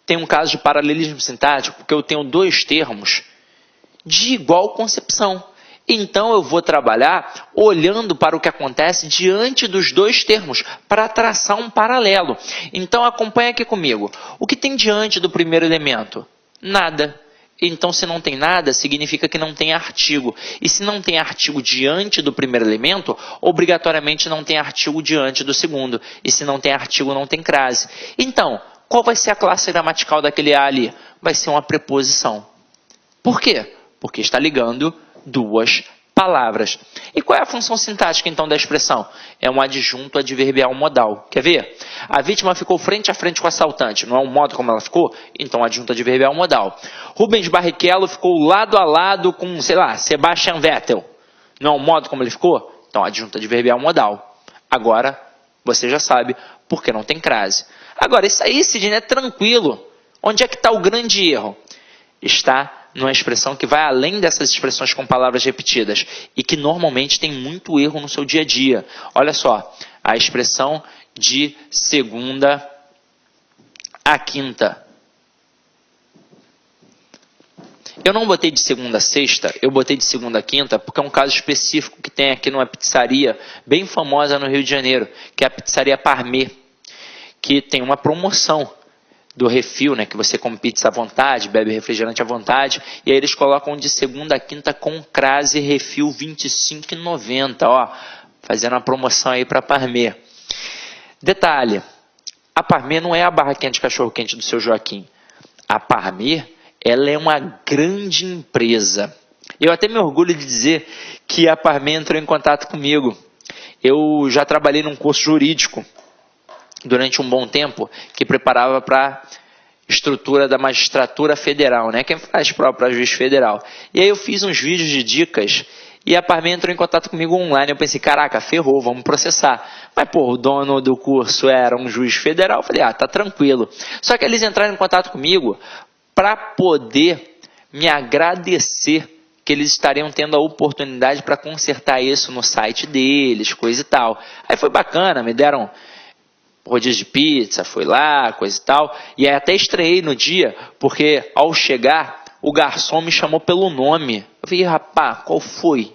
tem um caso de paralelismo sintático, porque eu tenho dois termos de igual concepção. Então eu vou trabalhar olhando para o que acontece diante dos dois termos, para traçar um paralelo. Então acompanha aqui comigo. O que tem diante do primeiro elemento? Nada. Então, se não tem nada, significa que não tem artigo. E se não tem artigo diante do primeiro elemento, obrigatoriamente não tem artigo diante do segundo. E se não tem artigo, não tem crase. Então, qual vai ser a classe gramatical daquele A ali? Vai ser uma preposição. Por quê? Porque está ligando duas palavras. E qual é a função sintática, então, da expressão? É um adjunto adverbial modal. Quer ver? A vítima ficou frente a frente com o assaltante. Não é um modo como ela ficou? Então, adjunto adverbial modal. Rubens Barrichello ficou lado a lado com, sei lá, Sebastian Vettel. Não é um modo como ele ficou? Então, adjunto adverbial modal. Agora, você já sabe porque não tem crase. Agora, isso aí, Sidney, é tranquilo. Onde é que está o grande erro? Está numa expressão que vai além dessas expressões com palavras repetidas e que normalmente tem muito erro no seu dia a dia. Olha só, a expressão de segunda a quinta. Eu não botei de segunda a sexta, eu botei de segunda a quinta porque é um caso específico que tem aqui numa pizzaria bem famosa no Rio de Janeiro, que é a pizzaria Parmê, que tem uma promoção do refil, né, que você come pizza à vontade, bebe refrigerante à vontade, e aí eles colocam de segunda a quinta com crase refil R$ 25,90, ó, fazendo uma promoção aí para Parmê. Detalhe, a Parmê não é a barraquinha de cachorro-quente do seu Joaquim. A Parmê, ela é uma grande empresa. Eu até me orgulho de dizer que a Parmê entrou em contato comigo. Eu já trabalhei num curso jurídico durante um bom tempo, que preparava para estrutura da magistratura federal, né? Quem faz prova para juiz federal. E aí eu fiz uns vídeos de dicas e a Parmê entrou em contato comigo online. Eu pensei, caraca, ferrou, vamos processar. Mas, pô, o dono do curso era um juiz federal. Eu falei, tá tranquilo. Só que eles entraram em contato comigo para poder me agradecer que eles estariam tendo a oportunidade para consertar isso no site deles, coisa e tal. Aí foi bacana, me deram rodízio de pizza, fui lá, coisa e tal. E aí até estreiei no dia, porque ao chegar, o garçom me chamou pelo nome. Eu falei, rapaz, qual foi?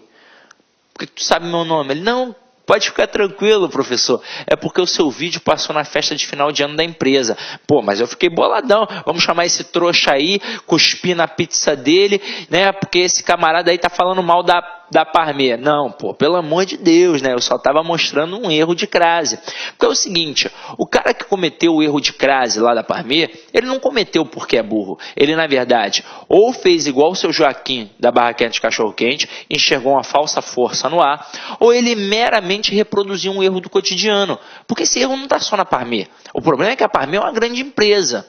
Por que tu sabe meu nome? Ele, não, pode ficar tranquilo, professor. É porque o seu vídeo passou na festa de final de ano da empresa. Pô, mas eu fiquei boladão. Vamos chamar esse trouxa aí, cuspir na pizza dele, né? Porque esse camarada aí tá falando mal da Parmê. Não, pô, pelo amor de Deus, né? Eu só estava mostrando um erro de crase. Porque é o seguinte, o cara que cometeu o erro de crase lá da Parmê, ele não cometeu porque é burro. Ele, na verdade, ou fez igual o seu Joaquim da barraquinha de cachorro-quente, enxergou uma falsa força no ar, ou ele meramente reproduziu um erro do cotidiano. Porque esse erro não está só na Parmê. O problema é que a Parmê é uma grande empresa.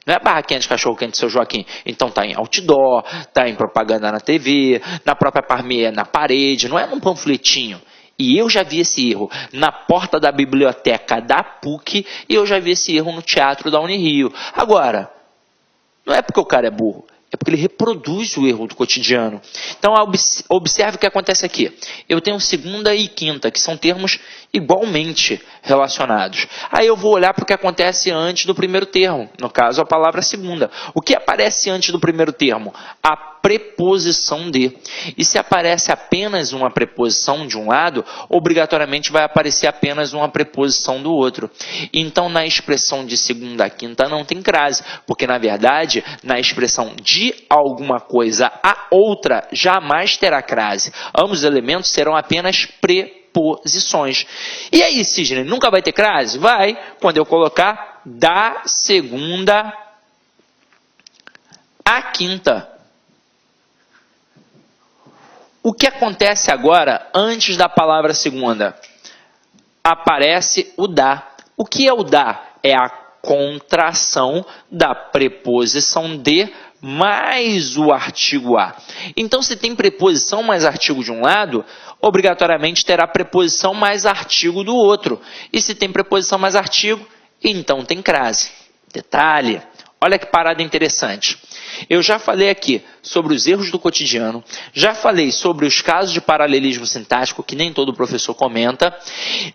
Não é barraquinha de cachorro-quente, seu Joaquim. Então tá em outdoor, tá em propaganda na TV, na própria Parmê, na parede, não é num panfletinho. E eu já vi esse erro na porta da biblioteca da PUC e eu já vi esse erro no teatro da Unirio. Agora, não é porque o cara é burro, é porque ele reproduz o erro do cotidiano. Então, observe o que acontece aqui. Eu tenho segunda e quinta, que são termos igualmente relacionados. Aí eu vou olhar para o que acontece antes do primeiro termo, no caso, a palavra segunda. O que aparece antes do primeiro termo? A preposição de. E se aparece apenas uma preposição de um lado, obrigatoriamente vai aparecer apenas uma preposição do outro. Então, na expressão de segunda a quinta não tem crase, porque, na verdade, na expressão de alguma coisa a outra, jamais terá crase. Ambos os elementos serão apenas preposições. E aí, Sidney, nunca vai ter crase? Vai, quando eu colocar da segunda à quinta. O que acontece agora antes da palavra segunda? Aparece o da. O que é o da? É a contração da preposição de mais o artigo a. Então, se tem preposição mais artigo de um lado, obrigatoriamente terá preposição mais artigo do outro. E se tem preposição mais artigo, então tem crase. Detalhe, olha que parada interessante. Eu já falei aqui sobre os erros do cotidiano, já falei sobre os casos de paralelismo sintático, que nem todo professor comenta,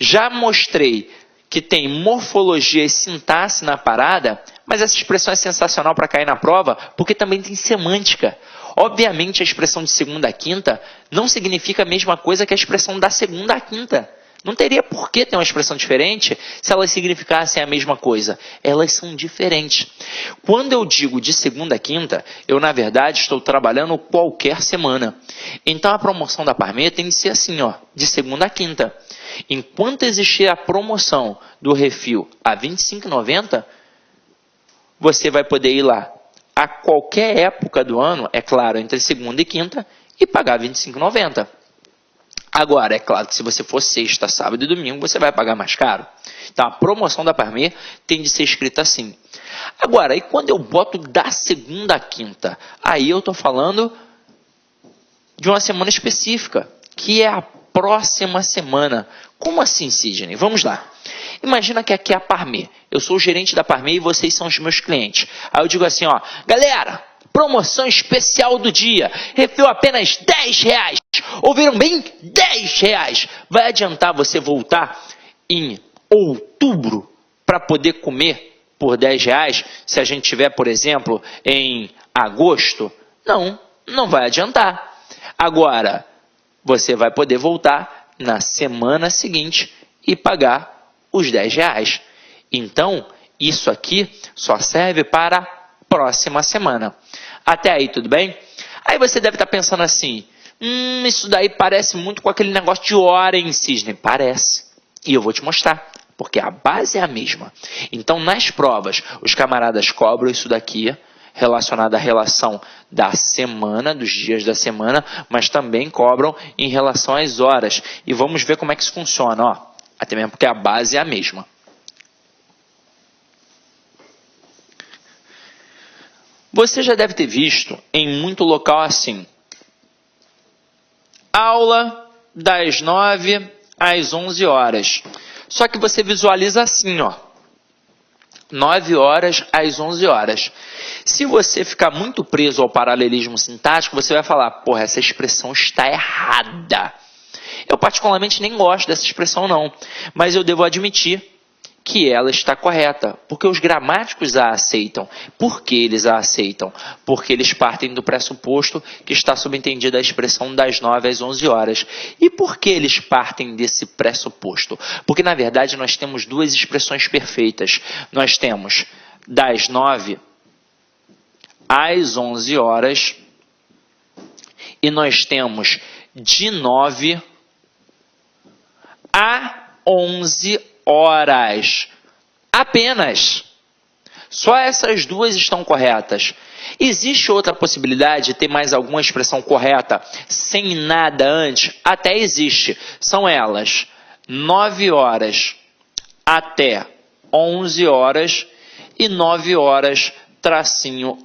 já mostrei que tem morfologia e sintaxe na parada, mas essa expressão é sensacional para cair na prova, porque também tem semântica. Obviamente, a expressão de segunda a quinta não significa a mesma coisa que a expressão da segunda à quinta. Não teria por que ter uma expressão diferente se elas significassem a mesma coisa. Elas são diferentes. Quando eu digo de segunda a quinta, eu, na verdade, estou trabalhando qualquer semana. Então, a promoção da Parmê tem de ser assim, ó, de segunda a quinta. Enquanto existir a promoção do refil a R$ 25,90, você vai poder ir lá a qualquer época do ano, é claro, entre segunda e quinta, e pagar R$ 25,90. Agora, é claro que se você for sexta, sábado e domingo, você vai pagar mais caro. Então, a promoção da Parmê tem de ser escrita assim. Agora, e quando eu boto da segunda à quinta? Aí eu estou falando de uma semana específica, que é a próxima semana. Como assim, Sidney? Vamos lá. Imagina que aqui é a Parmê. Eu sou o gerente da Parmê e vocês são os meus clientes. Aí eu digo assim, ó, galera, promoção especial do dia, refil apenas R$10. Ouviram bem? R$10. Vai adiantar você voltar em outubro para poder comer por R$10 se a gente tiver, por exemplo, em agosto? Não, não vai adiantar. Agora, você vai poder voltar na semana seguinte e pagar os R$10. Então, isso aqui só serve para a próxima semana. Até aí, tudo bem? Aí você deve estar pensando assim, isso daí parece muito com aquele negócio de hora em Sidney. Parece. E eu vou te mostrar, porque a base é a mesma. Então, nas provas, os camaradas cobram isso daqui, relacionado à relação da semana, dos dias da semana, mas também cobram em relação às horas. E vamos ver como é que isso funciona, ó. Até mesmo porque a base é a mesma. Você já deve ter visto em muito local assim, aula das 9 às 11 horas. Só que você visualiza assim, ó, 9 horas às 11 horas. Se você ficar muito preso ao paralelismo sintático, você vai falar, porra, essa expressão está errada. Eu particularmente nem gosto dessa expressão não, mas eu devo admitir que ela está correta, porque os gramáticos a aceitam. Por que eles a aceitam? Porque eles partem do pressuposto que está subentendida a expressão das 9 às 11 horas. E por que eles partem desse pressuposto? Porque, na verdade, nós temos duas expressões perfeitas. Nós temos das 9 às 11 horas e nós temos de 9 a 11 horas. Apenas. Só essas duas estão corretas. Existe outra possibilidade de ter mais alguma expressão correta sem nada antes? Até existe. São elas 9 horas até 11 horas e 9 horas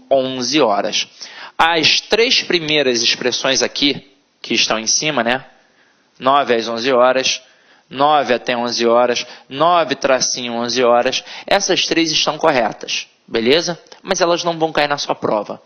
11 horas. As três primeiras expressões aqui, que estão em cima, né? 9 às 11 horas, 9 até 11 horas, 9-11 horas, essas três estão corretas, beleza? Mas elas não vão cair na sua prova.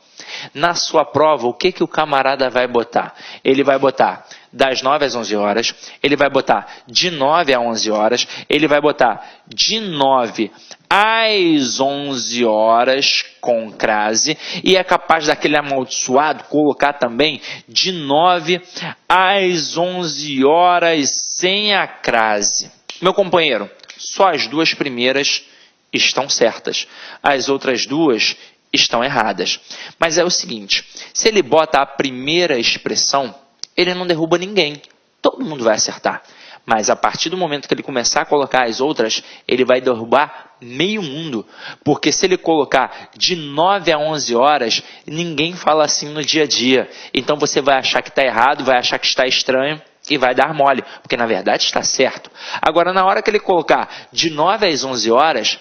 Na sua prova, o que o camarada vai botar? Ele vai botar das 9 às 11 horas, ele vai botar de 9 a 11 horas, ele vai botar de 9 às 11 horas com crase, e é capaz daquele amaldiçoado colocar também de 9 às 11 horas sem a crase. Meu companheiro, só as duas primeiras estão certas, as outras duas estão erradas. Mas é o seguinte, se ele bota a primeira expressão, ele não derruba ninguém, todo mundo vai acertar. Mas a partir do momento que ele começar a colocar as outras, ele vai derrubar meio mundo. Porque se ele colocar de 9 a 11 horas, ninguém fala assim no dia a dia. Então você vai achar que está errado, vai achar que está estranho e vai dar mole. Porque na verdade está certo. Agora, na hora que ele colocar de 9 às 11 horas,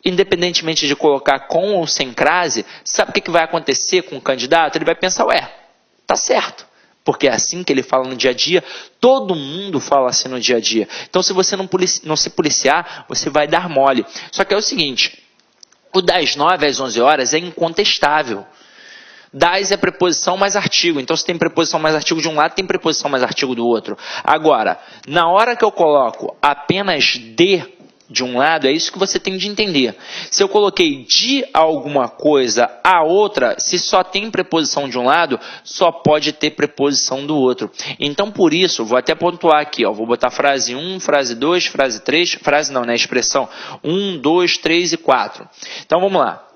independentemente de colocar com ou sem crase, sabe o que vai acontecer com o candidato? Ele vai pensar, ué, tá certo. Porque é assim que ele fala no dia a dia, todo mundo fala assim no dia a dia. Então, se você não se policiar, você vai dar mole. Só que é o seguinte, o das 9 às 11 horas é incontestável. Das é preposição mais artigo. Então, se tem preposição mais artigo de um lado, tem preposição mais artigo do outro. Agora, na hora que eu coloco apenas de um lado, é isso que você tem de entender. Se eu coloquei de alguma coisa a outra, se só tem preposição de um lado, só pode ter preposição do outro. Então, por isso, vou até pontuar aqui, ó, vou botar frase 1, frase 2, frase 3, frase não, né? Expressão 1, 2, 3 e 4. Então, vamos lá.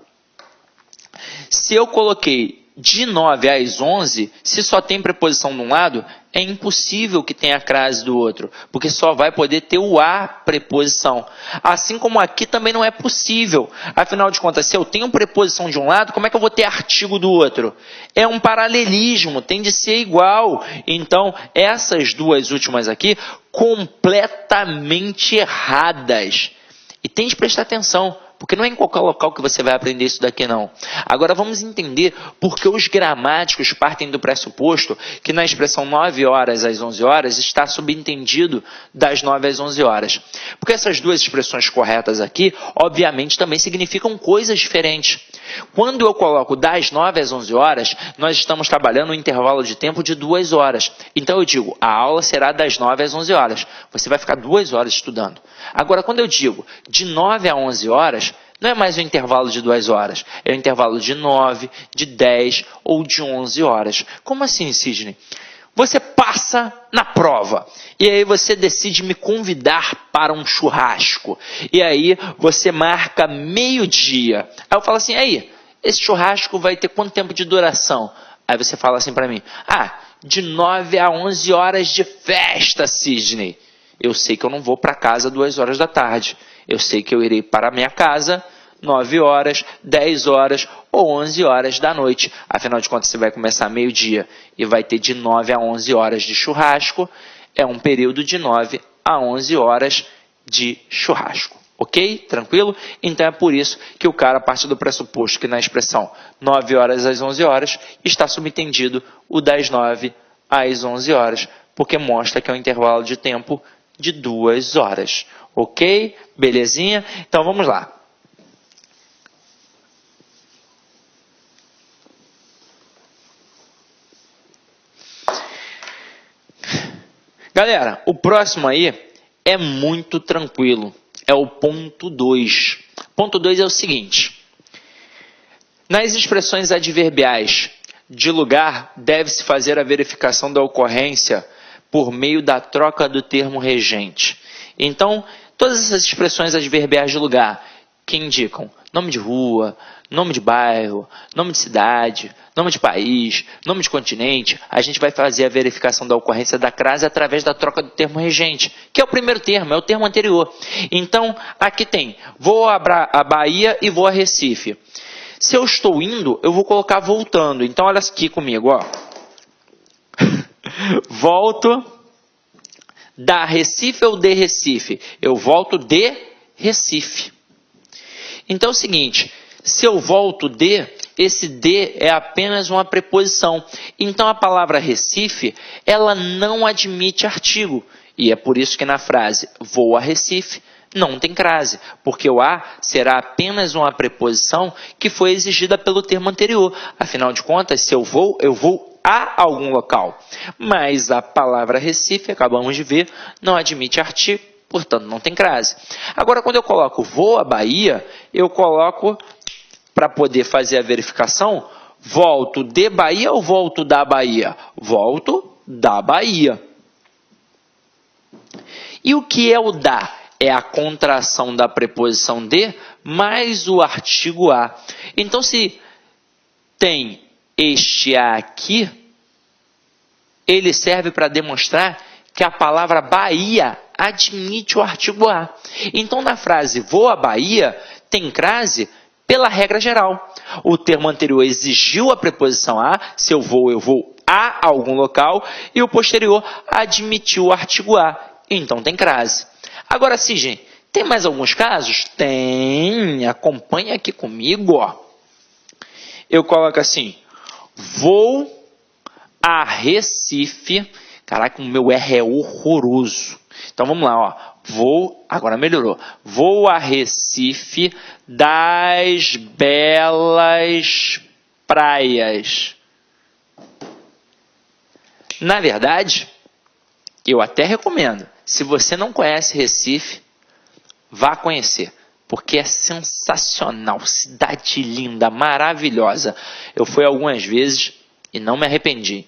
Se eu coloquei de 9 às 11, se só tem preposição de um lado, é impossível que tenha crase do outro, porque só vai poder ter o a preposição. Assim como aqui também não é possível. Afinal de contas, se eu tenho preposição de um lado, como é que eu vou ter artigo do outro? É um paralelismo, tem de ser igual. Então, essas duas últimas aqui, completamente erradas. E tem de prestar atenção, porque não é em qualquer local que você vai aprender isso daqui, não. Agora vamos entender por que os gramáticos partem do pressuposto que na expressão 9 horas às 11 horas está subentendido das 9 às 11 horas. Porque essas duas expressões corretas aqui, obviamente, também significam coisas diferentes. Quando eu coloco das 9 às 11 horas, nós estamos trabalhando um intervalo de tempo de 2 horas. Então eu digo, a aula será das 9 às 11 horas. Você vai ficar 2 horas estudando. Agora, quando eu digo de 9 a 11 horas, não é mais um intervalo de 2 horas. É um intervalo de 9, de 10 ou de 11 horas. Como assim, Sidney? Você passa na prova e aí você decide me convidar para um churrasco. E aí você marca meio-dia. Aí eu falo assim, aí, esse churrasco vai ter quanto tempo de duração? Aí você fala assim para mim, de 9 a 11 horas de festa, Sidney. Eu sei que eu não vou para casa 2 horas da tarde. Eu sei que eu irei para a minha casa 9 horas, 10 horas ou 11 horas da noite. Afinal de contas, você vai começar meio-dia e vai ter de 9 a 11 horas de churrasco. É um período de 9 a 11 horas de churrasco. Ok? Tranquilo? Então é por isso que o cara parte do pressuposto que na expressão 9 horas às 11 horas está subentendido o das 9 às 11 horas, porque mostra que é um intervalo de tempo de 2 horas. Ok? Belezinha? Então vamos lá. Galera, o próximo aí é muito tranquilo. É o ponto 2. Ponto 2 é o seguinte. Nas expressões adverbiais de lugar, deve-se fazer a verificação da ocorrência por meio da troca do termo regente. Então, todas essas expressões adverbiais de lugar que indicam nome de rua, nome de bairro, nome de cidade, nome de país, nome de continente, a gente vai fazer a verificação da ocorrência da crase através da troca do termo regente, que é o primeiro termo, é o termo anterior. Então, aqui tem, vou a Bahia e vou a Recife. Se eu estou indo, eu vou colocar voltando. Então, olha aqui comigo, ó. Volto da Recife ou de Recife? Eu volto de Recife. Então é o seguinte, se eu volto de, esse de é apenas uma preposição. Então a palavra Recife, ela não admite artigo. E é por isso que na frase vou a Recife, não tem crase, porque o a será apenas uma preposição que foi exigida pelo termo anterior. Afinal de contas, se eu vou a algum local. Mas a palavra Recife, acabamos de ver, não admite artigo, portanto não tem crase. Agora, quando eu coloco vou à Bahia, eu coloco, para poder fazer a verificação, volto de Bahia ou volto da Bahia? Volto da Bahia. E o que é o da? É a contração da preposição de mais o artigo a. Então, se tem este a aqui, ele serve para demonstrar que a palavra Bahia admite o artigo a. Então, na frase vou à Bahia, tem crase pela regra geral. O termo anterior exigiu a preposição a, se eu vou a algum local, e o posterior admitiu o artigo a. Então, tem crase. Agora, sim, gente, tem mais alguns casos? Tem. Acompanha aqui comigo, ó. Eu coloco assim, vou a Recife. Caraca, o meu R é horroroso. Então, vamos lá, ó. Agora melhorou. Vou a Recife das belas praias. Na verdade, eu até recomendo. Se você não conhece Recife, vá conhecer, porque é sensacional, cidade linda, maravilhosa. Eu fui algumas vezes e não me arrependi.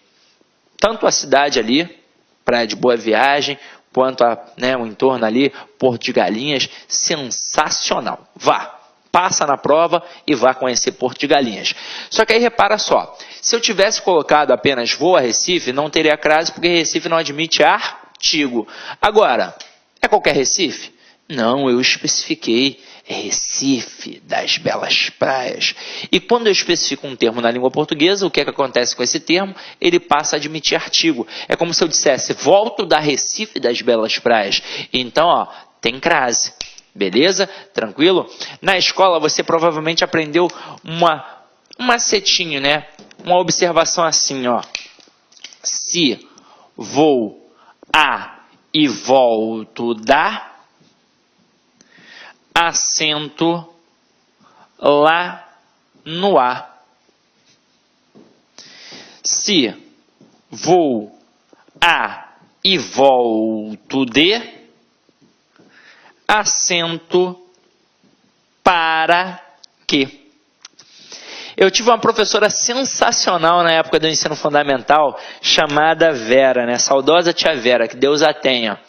Tanto a cidade ali, Praia de Boa Viagem, quanto o entorno ali, Porto de Galinhas, sensacional. Vá, passa na prova e vá conhecer Porto de Galinhas. Só que aí repara só, se eu tivesse colocado apenas vou a Recife, não teria crase, porque Recife não admite artigo. Agora, é qualquer Recife? Não, eu especifiquei. É Recife das belas praias. E quando eu especifico um termo na língua portuguesa, o que é que acontece com esse termo? Ele passa a admitir artigo. É como se eu dissesse, volto da Recife das belas praias. Então, ó, tem crase. Beleza? Tranquilo? Na escola você provavelmente aprendeu um macetinho, né? Uma observação assim, ó. Se vou a e volto da, acento lá no a. Se vou a e volto de, acento para que. Eu tive uma professora sensacional na época do ensino fundamental, chamada Vera, né? Saudosa tia Vera, que Deus a tenha.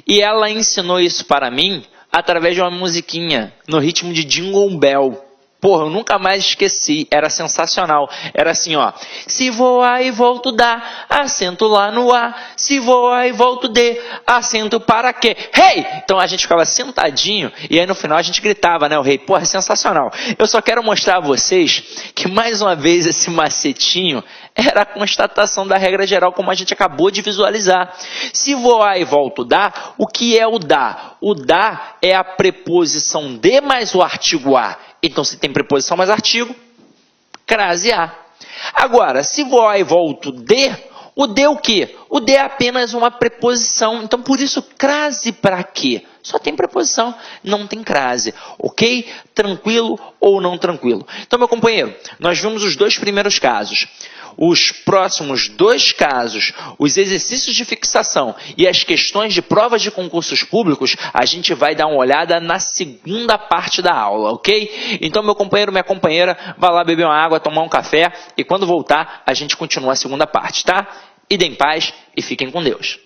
E ela ensinou isso para mim através de uma musiquinha, no ritmo de Jingle Bell. Porra, eu nunca mais esqueci, era sensacional. Era assim, ó. Se voar e volto da, acento lá no A. Se voar e volto de, acento para quê? Hey! Então a gente ficava sentadinho e aí no final a gente gritava, né? O rei, porra, sensacional. Eu só quero mostrar a vocês que mais uma vez esse macetinho era a constatação da regra geral como a gente acabou de visualizar. Se voar e volto da, o que é o da? O da é a preposição de mais o artigo a. Então, se tem preposição mais artigo, crase a. Agora, se voar e volto de, o de o quê? O de é apenas uma preposição. Então, por isso, crase para quê? Só tem preposição, não tem crase. Ok? Tranquilo ou não tranquilo? Então, meu companheiro, nós vimos os dois primeiros casos. Os próximos dois casos, os exercícios de fixação e as questões de provas de concursos públicos, a gente vai dar uma olhada na segunda parte da aula, ok? Então, meu companheiro, minha companheira, vá lá beber uma água, tomar um café e quando voltar, a gente continua a segunda parte, tá? Idem em paz e fiquem com Deus.